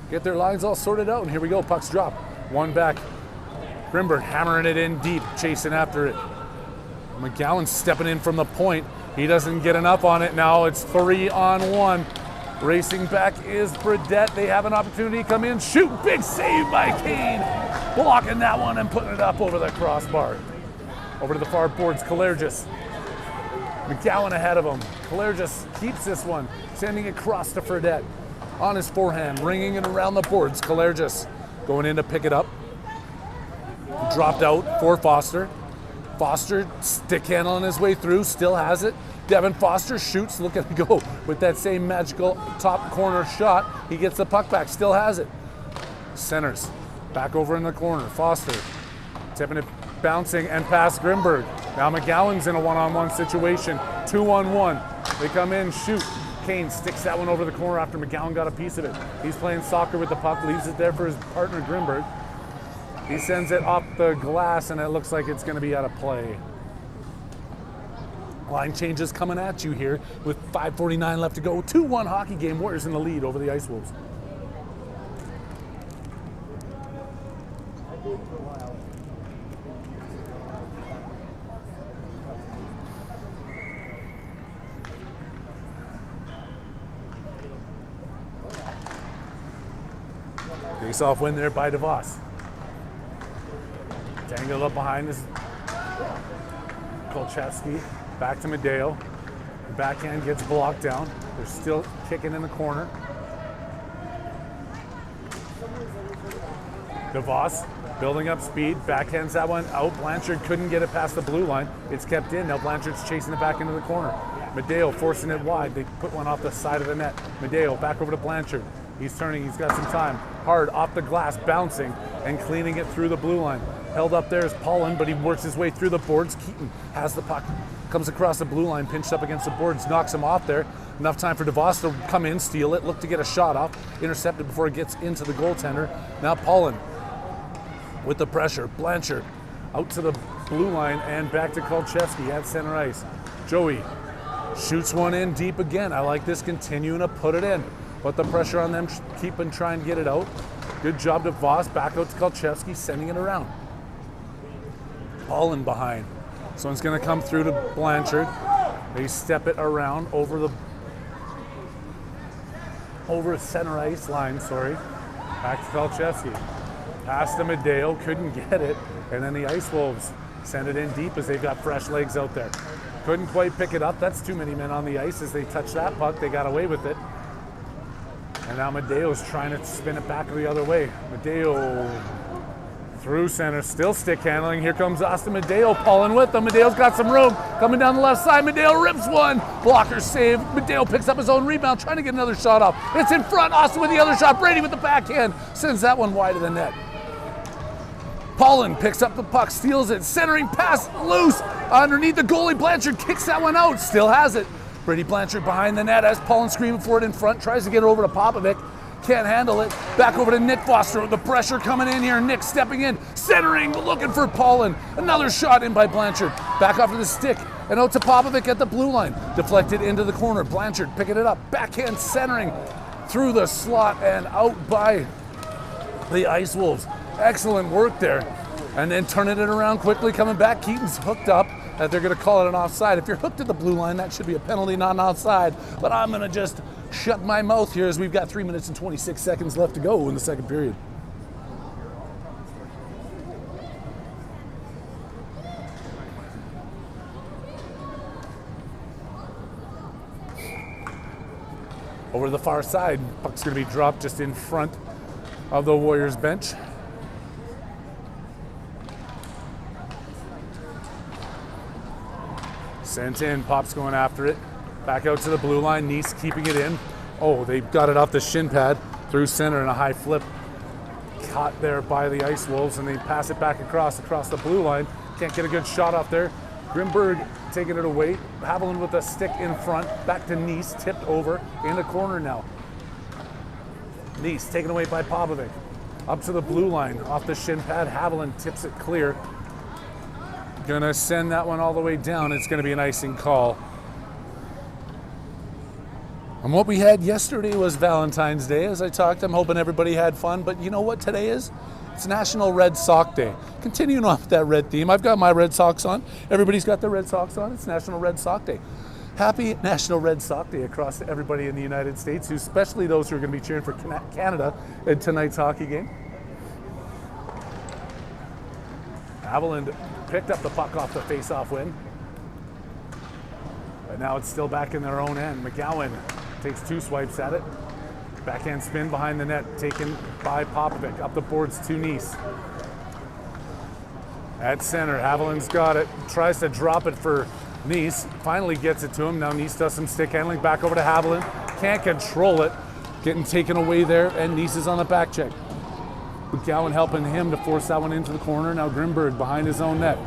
Get their lines all sorted out, and here we go. Pucks drop. One back. Grimberg hammering it in deep, chasing after it. McGowan stepping in from the point. He doesn't get enough on it. Now it's 3-on-1. Racing back is Fredette. They have an opportunity to come in. Shoot. Big save by Kane. Blocking that one and putting it up over the crossbar. Over to the far boards, Kalergis. McGowan ahead of him. Kalergis keeps this one, sending it across to Fredette. On his forehand, ringing it around the boards. Kalergis going in to pick it up. Dropped out for Foster. Foster stick handling his way through, still has it. Devin Foster shoots, look at him go with that same magical top corner shot. He gets the puck back, still has it. Centers, back over in the corner. Foster tipping it, bouncing and past Grimberg. Now McGowan's in a one-on-one situation, 2-on-1. They come in, shoot. Kane sticks that one over the corner after McGowan got a piece of it. He's playing soccer with the puck, leaves it there for his partner Grimberg. He sends it off the glass, and it looks like it's going to be out of play. Line changes coming at you here with 5:49 left to go. 2-1 hockey game. Warriors in the lead over the Ice Wolves. Face-off win there by DeVos. Tangled up behind this Kolchevsky. Back to Medeo. The backhand gets blocked down. They're still kicking in the corner. DeVos building up speed. Backhands that one out. Blanchard couldn't get it past the blue line. It's kept in. Now Blanchard's chasing it back into the corner. Medeo forcing it wide. They put one off the side of the net. Medeo back over to Blanchard. He's turning, he's got some time. Hard off the glass, bouncing and cleaning it through the blue line. Held up there is Paulin, but he works his way through the boards. Keaton has the puck, comes across the blue line, pinched up against the boards, knocks him off there. Enough time for DeVos to come in, steal it, look to get a shot off, intercepted before it gets into the goaltender. Now Paulin with the pressure. Blanchard out to the blue line and back to Kolchevsky at center ice. Joey shoots one in deep again. I like this, continuing to put it in. Put the pressure on them, keep and try and get it out. Good job to Voss, back out to Kolchevsky, sending it around. Paulin behind. So it's gonna come through to Blanchard. They step it around over center ice line, sorry. Back to Kolchevsky. Pass to Medeo, couldn't get it. And then the Ice Wolves send it in deep as they've got fresh legs out there. Couldn't quite pick it up. That's too many men on the ice. As they touch that puck, they got away with it. And now Medeo's trying to spin it back the other way. Medeo Through center, still stick handling. Here comes Austin Medeo pulling with him. Medeo's got some room. Coming down the left side, Medeo rips one. Blocker save. Medeo picks up his own rebound, trying to get another shot off. It's in front. Austin with the other shot. Brady with the backhand. Sends that one wide of the net. Paulin picks up the puck, steals it. Centering pass loose underneath the goalie. Blanchard kicks that one out. Still has it. Brady Blanchard behind the net as Paulin screaming for it in front. Tries to get it over to Popovic. Can't handle it. Back over to Nick Foster with the pressure coming in here. Nick stepping in, centering, looking for Paulin. Another shot in by Blanchard. Back off to the stick and out to Popovic at the blue line. Deflected into the corner. Blanchard picking it up. Backhand centering through the slot and out by the Ice Wolves. Excellent work there. And then turning it around quickly, coming back. Keaton's hooked up. They're going to call it an offside. If you're hooked at the blue line, that should be a penalty, not an offside. But I'm going to just shut my mouth here as we've got 3 minutes and 26 seconds left to go in the second period. Over to the far side, puck's going to be dropped just in front of the Warriors bench. Sent in, Pop's going after it. Back out to the blue line, Nice keeping it in. Oh, they got it off the shin pad through center and a high flip. Caught there by the Ice Wolves, and they pass it back across the blue line. Can't get a good shot off there. Grimberg taking it away. Haviland with a stick in front. Back to Nice, tipped over in the corner now. Nice taken away by Popovic. Up to the blue line, off the shin pad. Haviland tips it clear. Gonna send that one all the way down. It's gonna be an icing call. And what we had yesterday was Valentine's Day. As I talked, I'm hoping everybody had fun, but you know what today is? It's National Red Sox Day. Continuing off that red theme, I've got my Red Sox on. Everybody's got their Red Sox on. It's National Red Sox Day. Happy National Red Sox Day across to everybody in the United States, especially those who are going to be cheering for Canada in tonight's hockey game. Haviland picked up the puck off the face-off win. But now it's still back in their own end. McGowan takes 2 swipes at it. Backhand spin behind the net, taken by Popovic. Up the boards to Nice. At center, Haviland's got it. Tries to drop it for Nice. Finally gets it to him. Now Nice does some stick handling. Back over to Haviland. Can't control it. Getting taken away there, and Nice is on the back check. McGowan helping him to force that one into the corner. Now Grimberg behind his own net.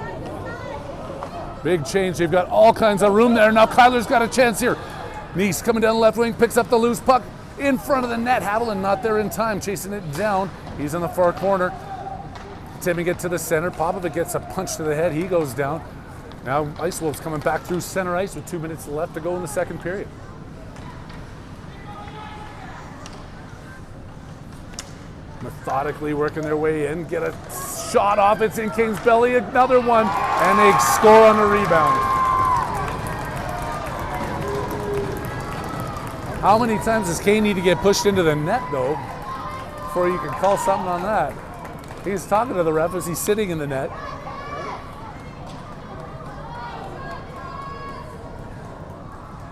Big change. They've got all kinds of room there. Now Kyler's got a chance here. Nice coming down the left wing, picks up the loose puck in front of the net. Haviland not there in time, chasing it down. He's in the far corner. Tipping it to the center. Popovic gets a punch to the head. He goes down. Now Ice Wolves coming back through center ice with 2 minutes left to go in the second period. Methodically working their way in, get a shot off. It's in King's belly, another one, and they score on the rebound. How many times does Kane need to get pushed into the net, though, before you can call something on that? He's talking to the ref as he's sitting in the net.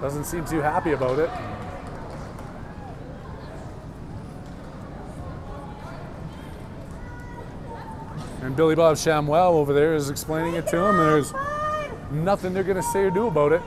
Doesn't seem too happy about it. And Billy Bob Shamwell over there is explaining it to him. There's nothing they're going to say or do about it.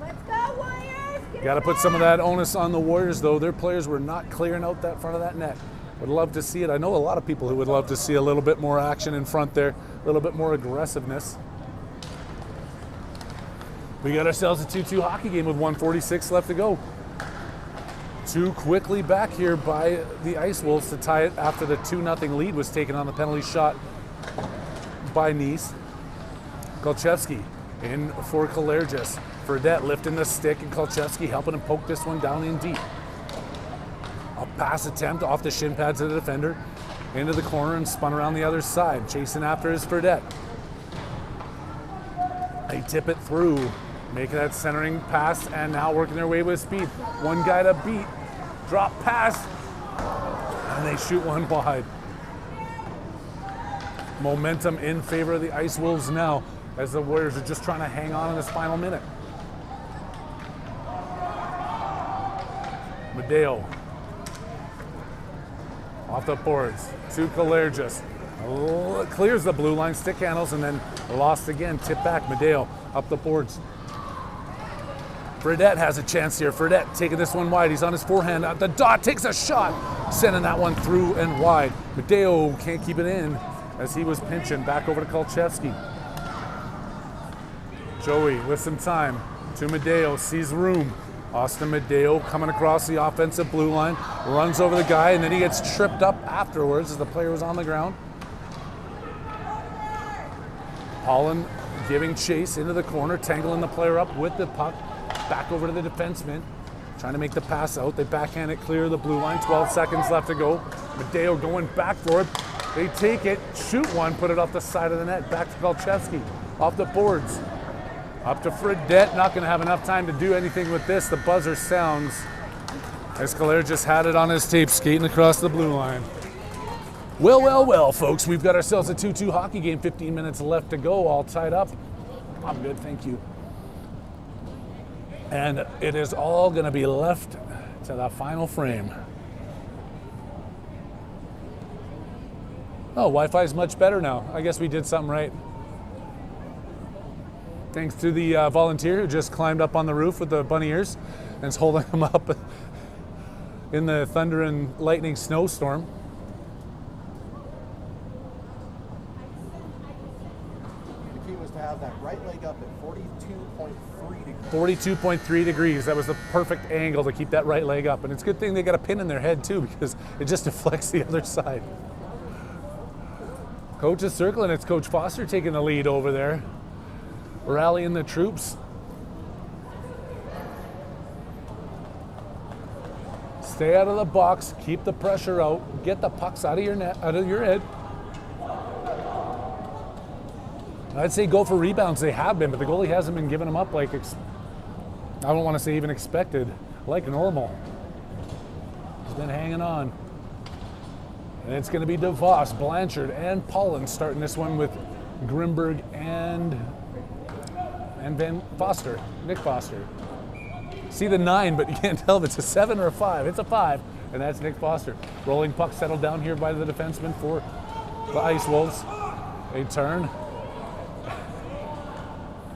Let's go, Warriors! Got to put some of that onus on the Warriors, though. Their players were not clearing out that front of that net. Would love to see it. I know a lot of people who would love to see a little bit more action in front there, a little bit more aggressiveness. We got ourselves a 2-2 hockey game with 1:46 left to go. Too quickly back here by the Ice Wolves to tie it after the 2-0 lead was taken on the penalty shot by Nice. Kolchevsky in for Kalergis. Fredette lifting the stick, and Kolchevsky helping him poke this one down in deep. A pass attempt off the shin pad to the defender, into the corner and spun around the other side. Chasing after is Fredette. They tip it through, making that centering pass, and now working their way with speed. One guy to beat, drop pass, and they shoot one wide. Momentum in favor of the Ice Wolves now, as the Warriors are just trying to hang on in this final minute. Medeo. Off the boards to Kalergis. Clears the blue line, stick handles, and then lost again. Tip back, Medeo up the boards. Fredette has a chance here. Fredette taking this one wide. He's on his forehand at the dot, takes a shot, sending that one through and wide. Medeo can't keep it in as he was pinching. Back over to Kolchevsky. Joey with some time to Medeo, sees room. Austin Medeo coming across the offensive blue line, runs over the guy, and then he gets tripped up afterwards as the player was on the ground. Holland giving chase into the corner, tangling the player up with the puck. Back over to the defenseman, trying to make the pass out. They backhand it clear of the blue line, 12 seconds left to go. Medeo going back for it. They take it, shoot one, put it off the side of the net. Back to Kolchevsky, off the boards. Up to Fredette, not going to have enough time to do anything with this. The buzzer sounds as Kaler just had it on his tape, skating across the blue line. Well, folks, we've got ourselves a 2-2 hockey game, 15 minutes left to go, all tied up. I'm good, thank you. And it is all going to be left to the final frame. Oh, Wi-Fi is much better now. I guess we did something right. Thanks to the volunteer who just climbed up on the roof with the bunny ears and is holding them up in the thunder and lightning snowstorm. The key was to have that right leg up at 42.3 degrees. 42.3 degrees. That was the perfect angle to keep that right leg up. And it's a good thing they got a pin in their head too, because it just deflects the other side. Coach is circling. It's Coach Foster taking the lead over there, rallying the troops. Stay out of the box, keep the pressure out, get the pucks out of your net, out of your head. I'd say go for rebounds. They have been, but the goalie hasn't been giving them up like, I don't want to say even expected, like normal. He's been hanging on. And it's going to be DeVos, Blanchard, and Pollen starting this one with Grimberg and Van Foster, Nick Foster. See the 9, but you can't tell if it's a 7 or a 5. It's a 5, and that's Nick Foster. Rolling puck settled down here by the defenseman for the Ice Wolves. They turn.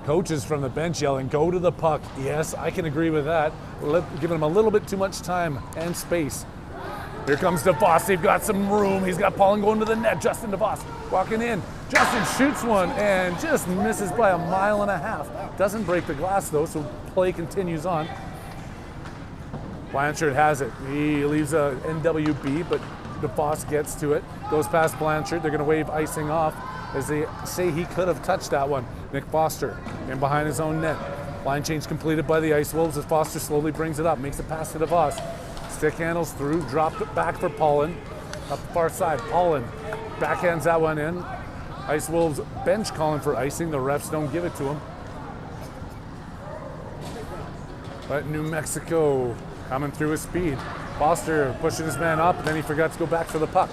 Coaches from the bench yelling, go to the puck. Yes, I can agree with that. Giving them a little bit too much time and space. Here comes DeVos. They've got some room. He's got Pollen going to the net. Justin DeVos walking in. Justin shoots one and just misses by 1.5 miles. Doesn't break the glass though, so play continues on. Blanchard has it. He leaves a NWB, but DeVos gets to it. Goes past Blanchard. They're going to wave icing off as they say he could have touched that one. Nick Foster in behind his own net. Line change completed by the Ice Wolves as Foster slowly brings it up. Makes it pass to DeVos. Stick handles through, dropped it back for Pollen. Up the far side, Pollen backhands that one in. Ice Wolves bench calling for icing. The refs don't give it to him. But New Mexico coming through with speed. Foster pushing his man up, and then he forgot to go back for the puck.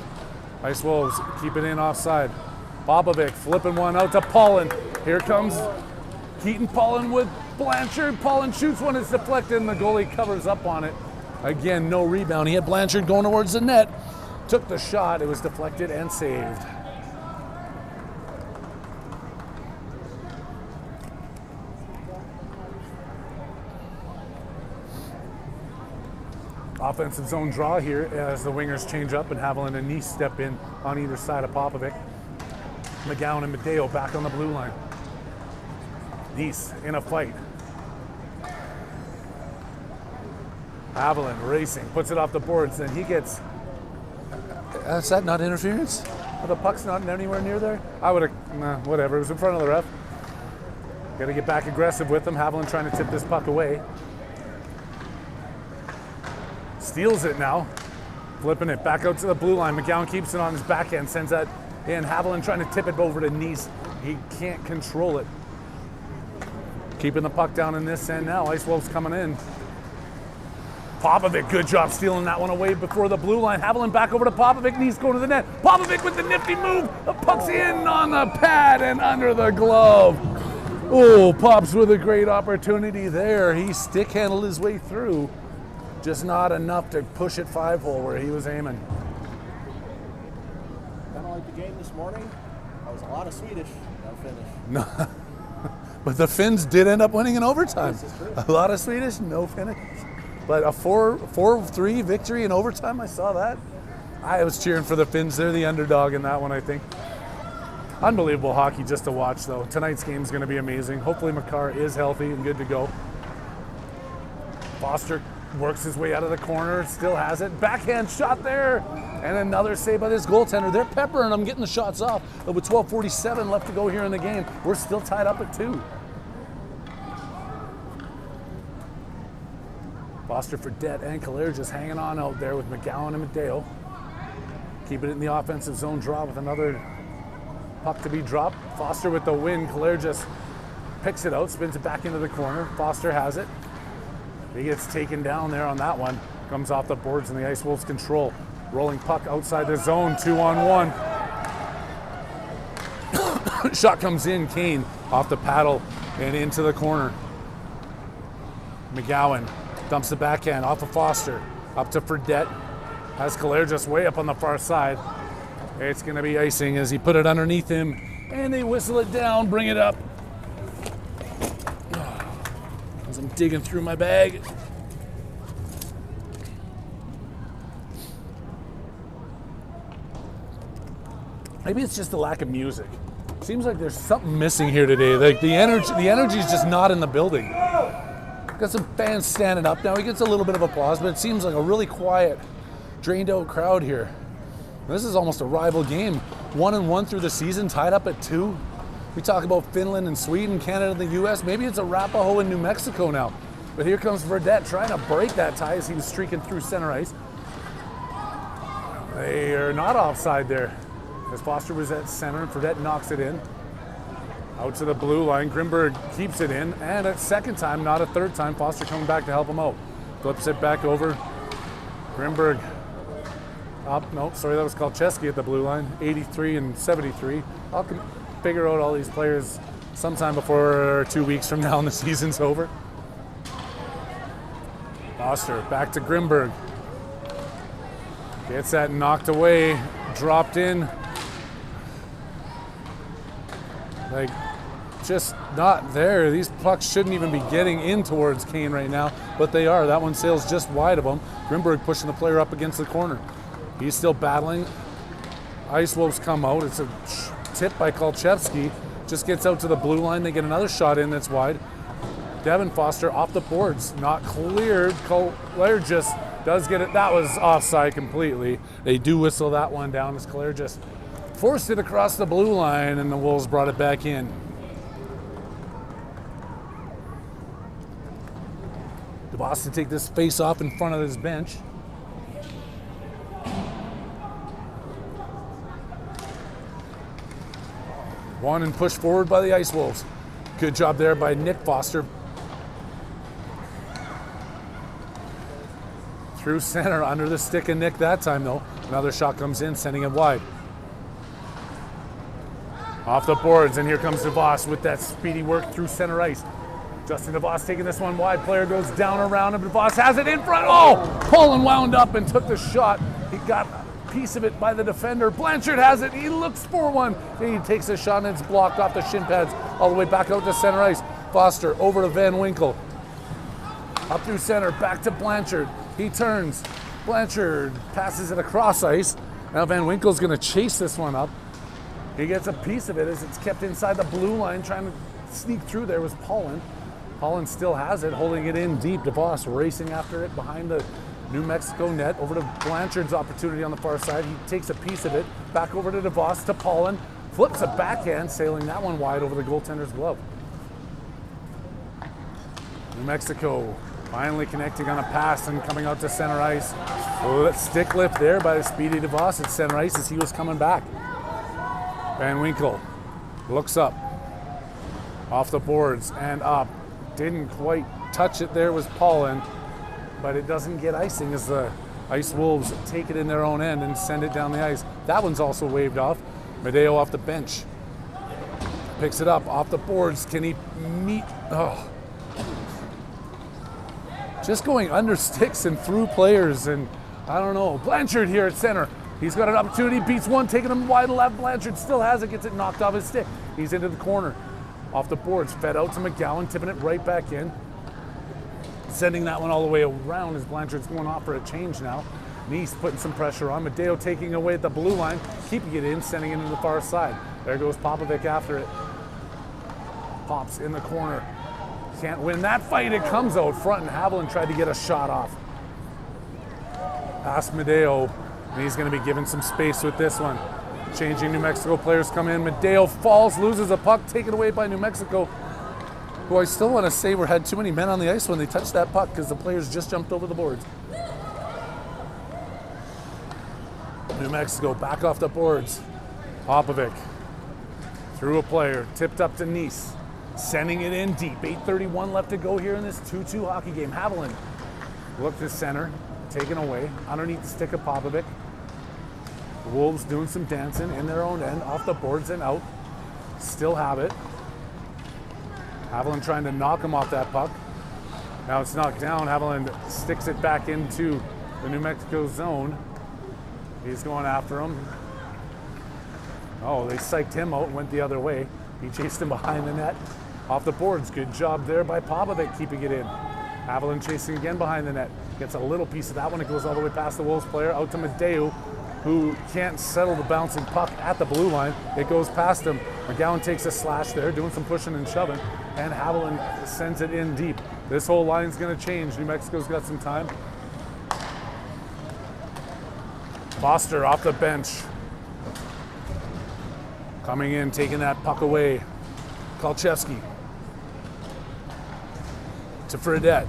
Ice Wolves keep it in offside. Popovic flipping one out to Pollen. Here comes Keaton Pollen with Blanchard. Pollen shoots one, it's deflected, and the goalie covers up on it. Again, no rebound. He had Blanchard going towards the net. Took the shot. It was deflected and saved. Offensive zone draw here as the wingers change up and Haviland and Nice step in on either side of Popovic. McGowan and Medeo back on the blue line. Nice in a fight. Haviland racing, puts it off the boards, then he gets... Is that not interference? Well, the puck's not anywhere near there? I would have, nah, whatever, it was in front of the ref. Got to get back aggressive with him. Haviland trying to tip this puck away. Steals it now, flipping it back out to the blue line. McGowan keeps it on his backhand, sends that in. Haviland trying to tip it over to Nice. He can't control it. Keeping the puck down in this end now. Ice Wolves coming in. Popovic, good job stealing that one away before the blue line. Haviland back over to Popovic. Nice going to the net. Popovic with the nifty move. The puck's in on the pad and under the glove. Oh, Pops with a great opportunity there. He stick handled his way through. Just not enough to push it 5-hole where he was aiming. Kind of like the game this morning. That was a lot of Swedish. No finish. No, but the Finns did end up winning in overtime. This is true. A lot of Swedish, no finish. But a 4-3 victory in overtime, I saw that. I was cheering for the Finns. They're the underdog in that one, I think. Unbelievable hockey just to watch, though. Tonight's game is going to be amazing. Hopefully Makar is healthy and good to go. Foster works his way out of the corner, still has it. Backhand shot there, and another save by this goaltender. They're peppering him, getting the shots off. But with 12:47 left to go here in the game, we're still tied up at 2. Foster, Fredette, and Kalair just hanging on out there with McGowan and Mateo. Keep it in the offensive zone draw with another puck to be dropped. Foster with the win. Kalair just picks it out, spins it back into the corner. Foster has it. He gets taken down there on that one. Comes off the boards and the Ice Wolves control. Rolling puck outside the zone, 2-on-1. Shot comes in, Kane off the paddle and into the corner. McGowan dumps the backhand off of Foster, up to Fredette. Has Kalair just way up on the far side. It's gonna be icing as he put it underneath him and they whistle it down, bring it up. As I'm digging through my bag. Maybe it's just the lack of music. Seems like there's something missing here today. Like the energy is just not in the building. Got some fans standing up now. He gets a little bit of applause, but it seems like a really quiet, drained out crowd here. This is almost a rival game. 1-1 through the season, tied up at 2. We talk about Finland and Sweden, Canada and the US. Maybe it's Arapahoe and New Mexico now. But here comes Fredette trying to break that tie as he was streaking through center ice. They are not offside there. As Foster was at center and Fredette knocks it in. Out to the blue line, Grimberg keeps it in, and a second time, not a third time, Foster coming back to help him out. Flips it back over. Grimberg up, no, sorry, that was Kalcheski at the blue line, 83 and 73. I'll figure out all these players sometime before 2 weeks from now and the season's over. Foster back to Grimberg. Gets that knocked away, dropped in. Like, just not there. These pucks shouldn't even be getting in towards Kane right now, but they are. That one sails just wide of him. Grimberg pushing the player up against the corner. He's still battling. Ice Wolves come out. It's a tip by Kalchevsky. Just gets out to the blue line. They get another shot in that's wide. Devin Foster off the boards. Not cleared. Kalair just does get it. That was offside completely. They do whistle that one down as Kalair just forced it across the blue line and the Wolves brought it back in. DeVos to take this face off in front of his bench. One and push forward by the Ice Wolves. Good job there by Nick Foster. Through center, under the stick of Nick that time though. Another shot comes in, sending it wide. Off the boards, and here comes DeVos with that speedy work through center ice. Justin DeVos taking this one wide. Player goes down around him. DeVos has it in front. Oh! Poland wound up and took the shot. He got a piece of it by the defender. Blanchard has it. He looks for one. He takes a shot and it's blocked off the shin pads all the way back out to center ice. Foster over to Van Winkle. Up through center, back to Blanchard. He turns. Blanchard passes it across ice. Now Van Winkle's going to chase this one up. He gets a piece of it as it's kept inside the blue line. Trying to sneak through there was Pollan. Pollan still has it, holding it in deep. DeVos racing after it behind the New Mexico net. Over to Blanchard's opportunity on the far side. He takes a piece of it. Back over to DeVos to Pollan. Flips a backhand, sailing that one wide over the goaltender's glove. New Mexico finally connecting on a pass and coming out to center ice. Stick lift there by the speedy DeVos at center ice as he was coming back. Van Winkle looks up, off the boards and up. Didn't quite touch it there was Pollan, but it doesn't get icing as the Ice Wolves take it in their own end and send it down the ice. That one's also waved off. Medeo off the bench. Picks it up off the boards. Can he meet? Oh. just going under sticks and through players, and I don't know. Blanchard here at center. He's got an opportunity, beats one, taking him wide left. Blanchard still has it, gets it knocked off his stick. He's into the corner. Off the boards, fed out to McGowan, tipping it right back in. Sending that one all the way around as Blanchard's going off for a change now. Nice putting some pressure on. Madeo taking away at the blue line, keeping it in, sending it into the far side. There goes Popovic after it. Pops in the corner. Can't win that fight. It comes out front, and Haviland tried to get a shot off. Past Madeo, and he's going to be given some space with this one. Changing New Mexico players come in. Madeo falls, loses a puck, taken away by New Mexico, who I still want to say had too many men on the ice when they touched that puck because the players just jumped over the boards. New Mexico back off the boards. Popovic through a player, tipped up to Nice, sending it in deep. 8:31 left to go here in this 2-2 hockey game. Haviland looked to center, taken away underneath the stick of Popovic. The Wolves doing some dancing in their own end, off the boards and out. Still have it. Haviland trying to knock him off that puck. Now it's knocked down. Haviland sticks it back into the New Mexico zone. He's going after him. Oh, they psyched him out and went the other way. He chased him behind the net. Off the boards. Good job there by Popovic keeping it in. Haviland chasing again behind the net. Gets a little piece of that one. It goes all the way past the Wolves player out to Madeo, who can't settle the bouncing puck at the blue line. It goes past him. McGowan takes a slash there, doing some pushing and shoving, and Haviland sends it in deep. This whole line's gonna change. New Mexico's got some time. Foster off the bench. Coming in, taking that puck away. Kolchevsky to Fredette.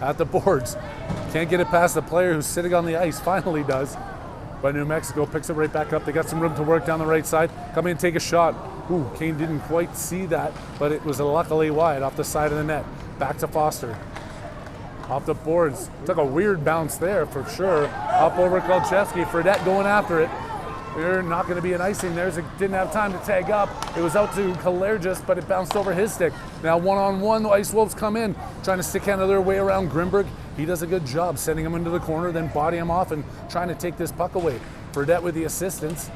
At the boards. Can't get it past the player who's sitting on the ice. Finally does. But New Mexico picks it right back up. They got some room to work down the right side. Come in and take a shot. Ooh, Kane didn't quite see that, but it was luckily wide off the side of the net. Back to Foster. Off the boards. Took a weird bounce there for sure. Up over Kolchevsky. Fredette going after it. They're not going to be an icing there. It didn't have time to tag up. It was out to Kalergis, but it bounced over his stick. Now one-on-one, the Ice Wolves come in, trying to stick handle their way around Grimberg. He does a good job sending him into the corner, then body him off and trying to take this puck away. Fredette with the assistance.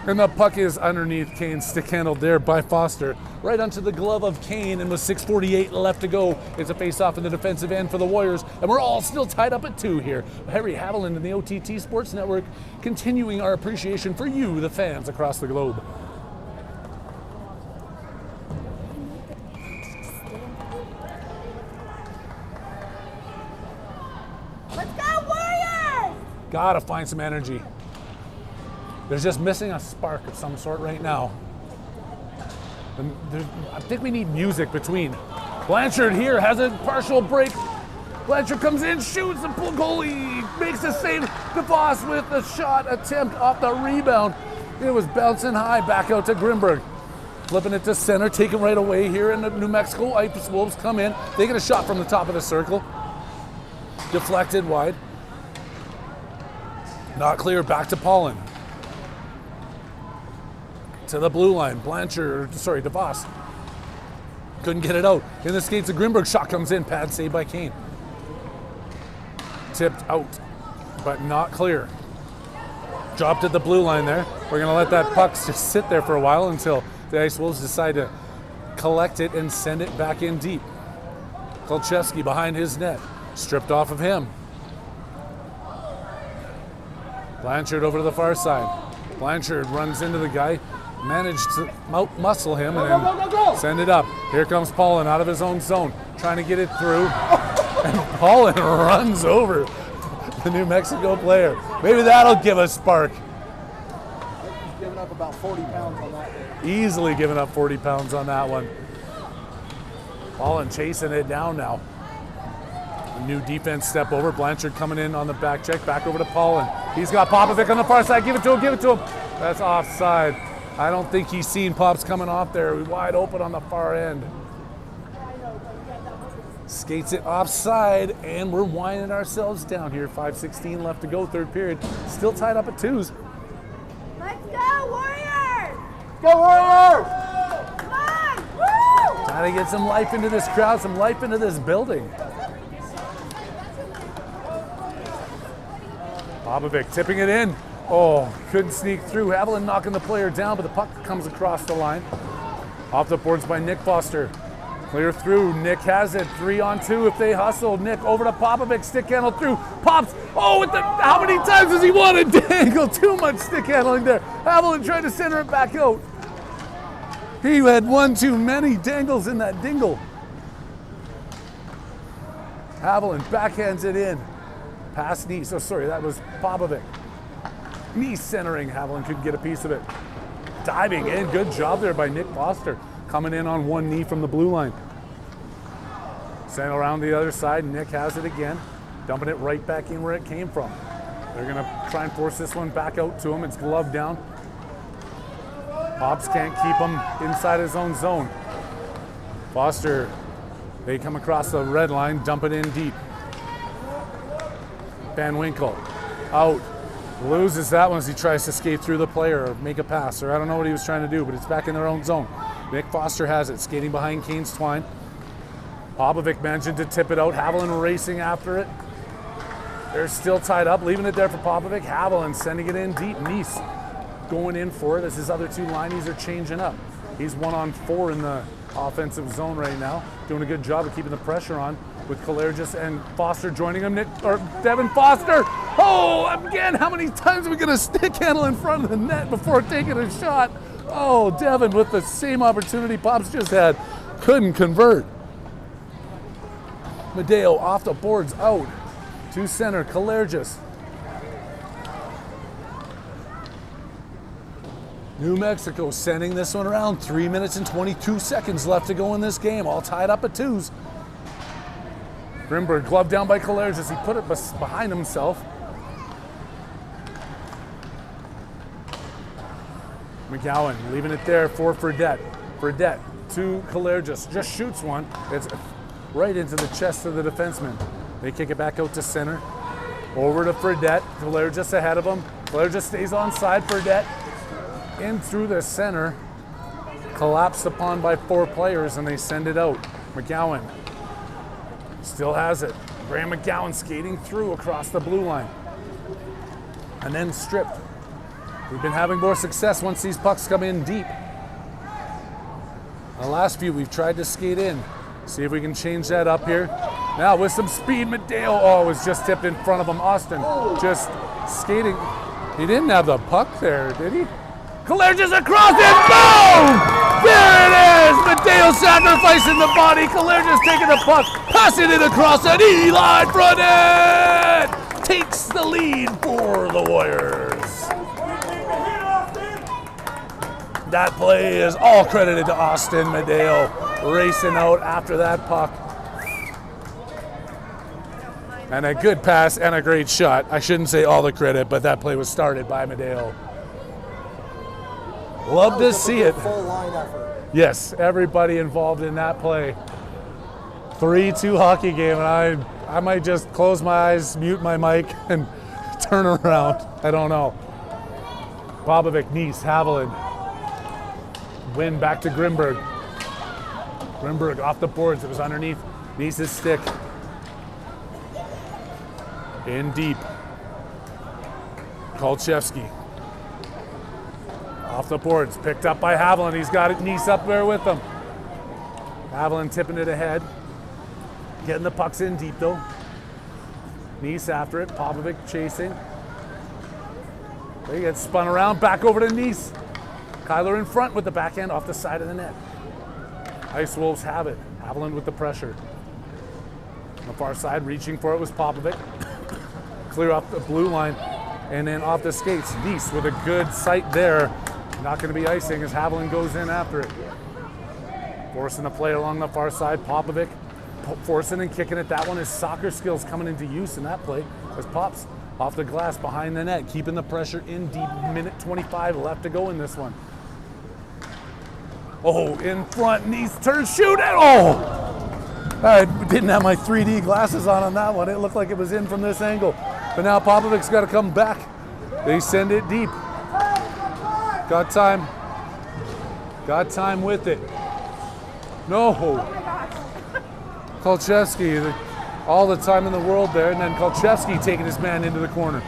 And the puck is underneath Kane, stick handled there by Foster. Right onto the glove of Kane, and with 6:48 left to go, it's a face-off in the defensive end for the Warriors, and we're all still tied up at 2 here. Harry Haviland and the OTT Sports Network continuing our appreciation for you, the fans across the globe. Let's go, Warriors! Gotta find some energy. There's just missing a spark of some sort right now. I think we need music between. Blanchard here has a partial break. Blanchard comes in, shoots, the goalie makes the save. DeVos with a shot attempt off the rebound. It was bouncing high back out to Grimberg. Flipping it to center, taken right away here in New Mexico. Ice Wolves come in. They get a shot from the top of the circle. Deflected wide. Not clear, back to Paulin. To the blue line, DeVos. Couldn't get it out. In the skates of Grimberg, shot comes in, pad saved by Kane. Tipped out, but not clear. Dropped at the blue line there. We're gonna let that puck just sit there for a while until the Ice Wolves decide to collect it and send it back in deep. Kolchevsky behind his net, stripped off of him. Blanchard over to the far side. Blanchard runs into the guy, managed to muscle him and then send it up. Here comes Paulin out of his own zone, trying to get it through. And Paulin runs over the New Mexico player. Maybe that'll give a spark. He's giving up about 40 pounds on that one. Easily giving up 40 pounds on that one. Paulin chasing it down now. A new defense step over. Blanchard coming in on the back check. Back over to Paulin. He's got Popovic on the far side. Give it to him, give it to him. That's offside. I don't think he's seen Pops coming off there. Wide open on the far end. Skates it offside, and we're winding ourselves down here. 5:16 left to go, third period. Still tied up at 2s. Let's go, Warriors! Go Warriors! Come on! Woo! Trying to get some life into this crowd, some life into this building. Popovic tipping it in. Oh, couldn't sneak through. Haviland knocking the player down, but the puck comes across the line. Off the boards by Nick Foster. Clear through. Nick has it. 3-on-2 if they hustle. Nick over to Popovic. Stick handle through. Pops. Oh, how many times does he want to dangle? Too much stick handling there. Haviland tried to center it back out. He had one too many dangles in that dingle. Haviland backhands it in. Past Nice. Oh, sorry, that was Popovic. Nice centering. Haviland couldn't get a piece of it. Diving in. Good job there by Nick Foster. Coming in on one knee from the blue line. Sent around the other side. Nick has it again. Dumping it right back in where it came from. They're going to try and force this one back out to him. It's gloved down. Pops can't keep him inside his own zone. Foster, they come across the red line, dump it in deep. Van Winkle, out. Loses that one as he tries to skate through the player or make a pass, or I don't know what he was trying to do, but it's back in their own zone. Nick Foster has it, skating behind Kane's Twine. Popovic managed to tip it out. Haviland racing after it. They're still tied up, leaving it there for Popovic. Haviland sending it in deep. Nice going in for it as his other two lineys are changing up. He's 1-on-4 in the offensive zone right now, doing a good job of keeping the pressure on with Kalergis and Foster joining him. Devin Foster. Oh, again, how many times are we going to stick handle in front of the net before taking a shot? Oh, Devin with the same opportunity Pops just had. Couldn't convert. Medeo off the boards, out. To center, Kalergis. New Mexico sending this one around. 3 minutes and 22 seconds left to go in this game. All tied up at 2s. Grimberg gloved down by Kalergis. He put it behind himself. McGowan leaving it there for Fredette. Fredette to Kalergis. Just shoots one. It's right into the chest of the defenseman. They kick it back out to center. Over to Fredette. Kalergis ahead of him. Kalergis stays on side. Fredette in through the center, collapsed upon by 4 players, and they send it out. McGowan still has it. Graham McGowan skating through across the blue line, and then stripped. We've been having more success once these pucks come in deep. The last few we've tried to skate in. See if we can change that up here. Now with some speed, Medeo, oh, was just tipped in front of him. Austin just skating. He didn't have the puck there, did he? Kalergis across it, boom! There it is! Medeo sacrificing the body. Kalergis taking the puck, passing it across the D-line front end! Takes the lead for the Warriors. That play is all credited to Austin Medeo, racing out after that puck. And a good pass and a great shot. I shouldn't say all the credit, but that play was started by Medeo. Love to see it. Full line effort. Yes, everybody involved in that play. 3-2 hockey game, and I might just close my eyes, mute my mic, and turn around. I don't know. Popovic, Nice, Haviland. Win back to Grimberg. Grimberg off the boards. It was underneath Nice's stick. In deep. Kolchevsky. Off the boards, picked up by Haviland. He's got it, Nice up there with him. Haviland tipping it ahead. Getting the pucks in deep though. Nice after it, Popovic chasing. They get spun around, back over to Nice. Kyler in front with the backhand off the side of the net. Ice Wolves have it. Haviland with the pressure. On the far side, reaching for it was Popovic. Clear off the blue line and then off the skates. Nice with a good sight there. Not going to be icing as Haviland goes in after it. Forcing the play along the far side. Popovic forcing and kicking it. That one, his soccer skills coming into use in that play as Pops off the glass behind the net, keeping the pressure in deep. Minute 25 left to go in this one. Oh, in front, Nice turns, shoot it. Oh! I didn't have my 3D glasses on that one. It looked like it was in from this angle. But now Popovic's got to come back. They send it deep. Got time. Got time with it. No. Kolchevsky, all the time in the world there, and then Kolchevsky taking his man into the corner.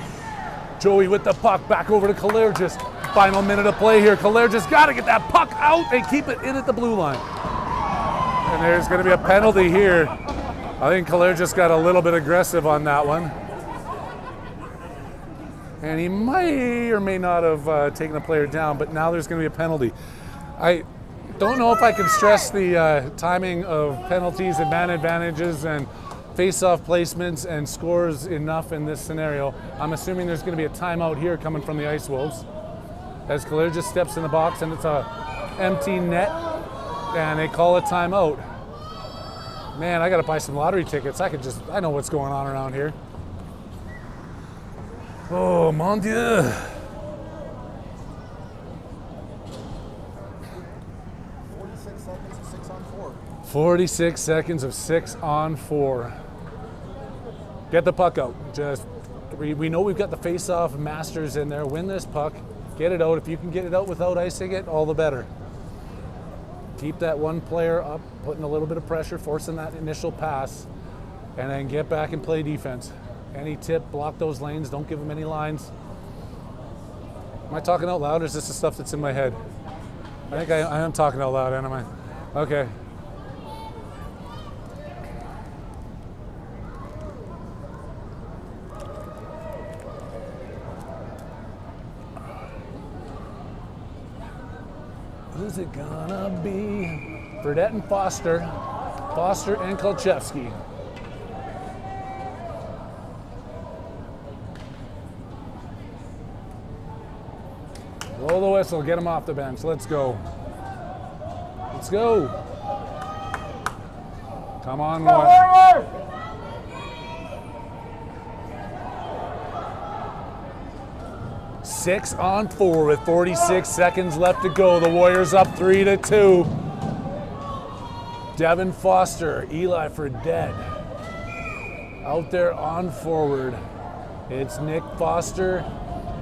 Joey with the puck, back over to Kalergis. Final minute of play here. Kalergis got to get that puck out and keep it in at the blue line. And there's going to be a penalty here. I think Kalergis got a little bit aggressive on that one. And he may or may not have taken a player down, but now there's going to be a penalty. I don't know if I can stress the timing of penalties and man advantages and face-off placements and scores enough in this scenario. I'm assuming there's going to be a timeout here coming from the Ice Wolves as Kalergis steps in the box and it's a empty net and they call a timeout. Man, I got to buy some lottery tickets. I know what's going on around here. Oh, mon Dieu. 46 seconds of 6 on 4. 46 seconds of 6 on 4. Get the puck out. We know we've got the face-off masters in there. Win this puck. Get it out. If you can get it out without icing it, all the better. Keep that one player up, putting a little bit of pressure, forcing that initial pass, and then get back and play defense. Any tip, block those lanes, don't give them any lines. Am I talking out loud or is this the stuff that's in my head? I think I am talking out loud, am I? Okay. Who's it gonna be? Burdette and Foster. Foster and Kolchevsky. Blow the whistle, get him off the bench. Let's go. Let's go. Come on, one. 6 on 4 with 46 seconds left to go. The Warriors up 3-2. Devin Foster, Eli Fredette. Out there on forward. It's Nick Foster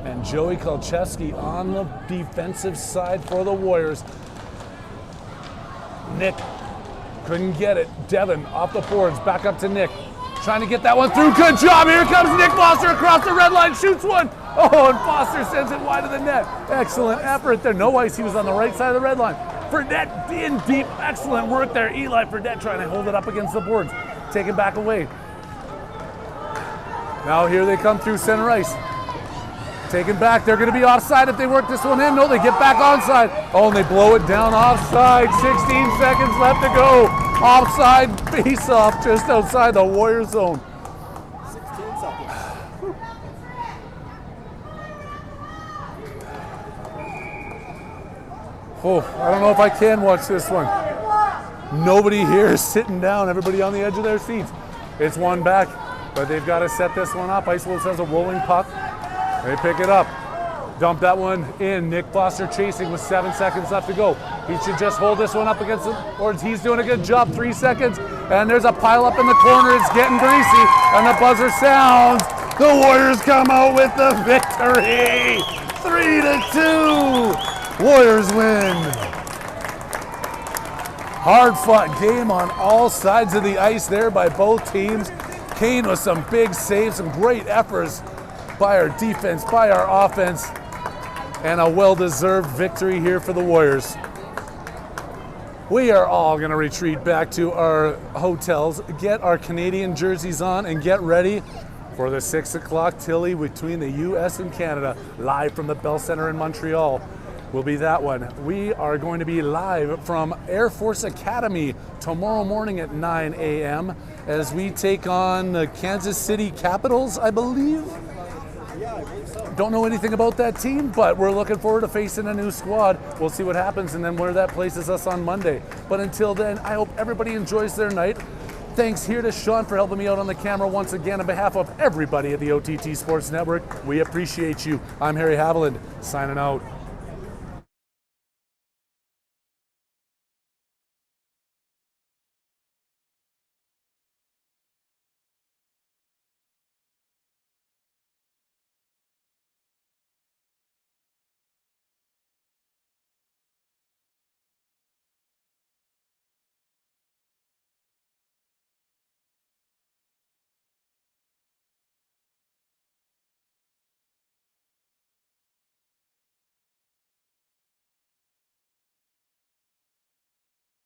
and Joey Kolchevsky on the defensive side for the Warriors. Nick couldn't get it. Devin off the boards, back up to Nick. Trying to get that one through. Good job. Here comes Nick Foster across the red line, shoots one. Oh, and Foster sends it wide of the net. Excellent effort there. No ice. He was on the right side of the red line. Fredette in deep. Excellent work there. Eli Fredette trying to hold it up against the boards. Take it back away. Now here they come through center ice. Taken back. They're going to be offside if they work this one in. No, they get back onside. Oh, and they blow it down offside. 16 seconds left to go. Offside face-off just outside the Warrior zone. 16 seconds. Oh, I don't know if I can watch this one. Nobody here is sitting down. Everybody on the edge of their seats. It's one back, but they've got to set this one up. Ice Wolves has a rolling puck. They pick it up. Dump that one in. Nick Foster chasing with 7 seconds left to go. He should just hold this one up against the boards. He's doing a good job. 3 seconds. And there's a pile up in the corner. It's getting greasy. And the buzzer sounds. The Warriors come out with the victory. 3-2. Warriors win. Hard fought game on all sides of the ice there by both teams. Kane with some big saves, some great efforts by our defense, by our offense, and a well-deserved victory here for the Warriors. We are all going to retreat back to our hotels, get our Canadian jerseys on, and get ready for the 6 o'clock Tilly between the U.S. and Canada, live from the Bell Center in Montreal. Will be that one. We are going to be live from Air Force Academy tomorrow morning at 9 a.m. as we take on the Kansas City Capitals, I believe. Yeah, I believe so. Don't know anything about that team, but we're looking forward to facing a new squad. We'll see what happens and then where that places us on Monday. But until then, I hope everybody enjoys their night. Thanks here to Sean for helping me out on the camera once again. On behalf of everybody at the OTT Sports Network, we appreciate you. I'm Harry Haviland, signing out.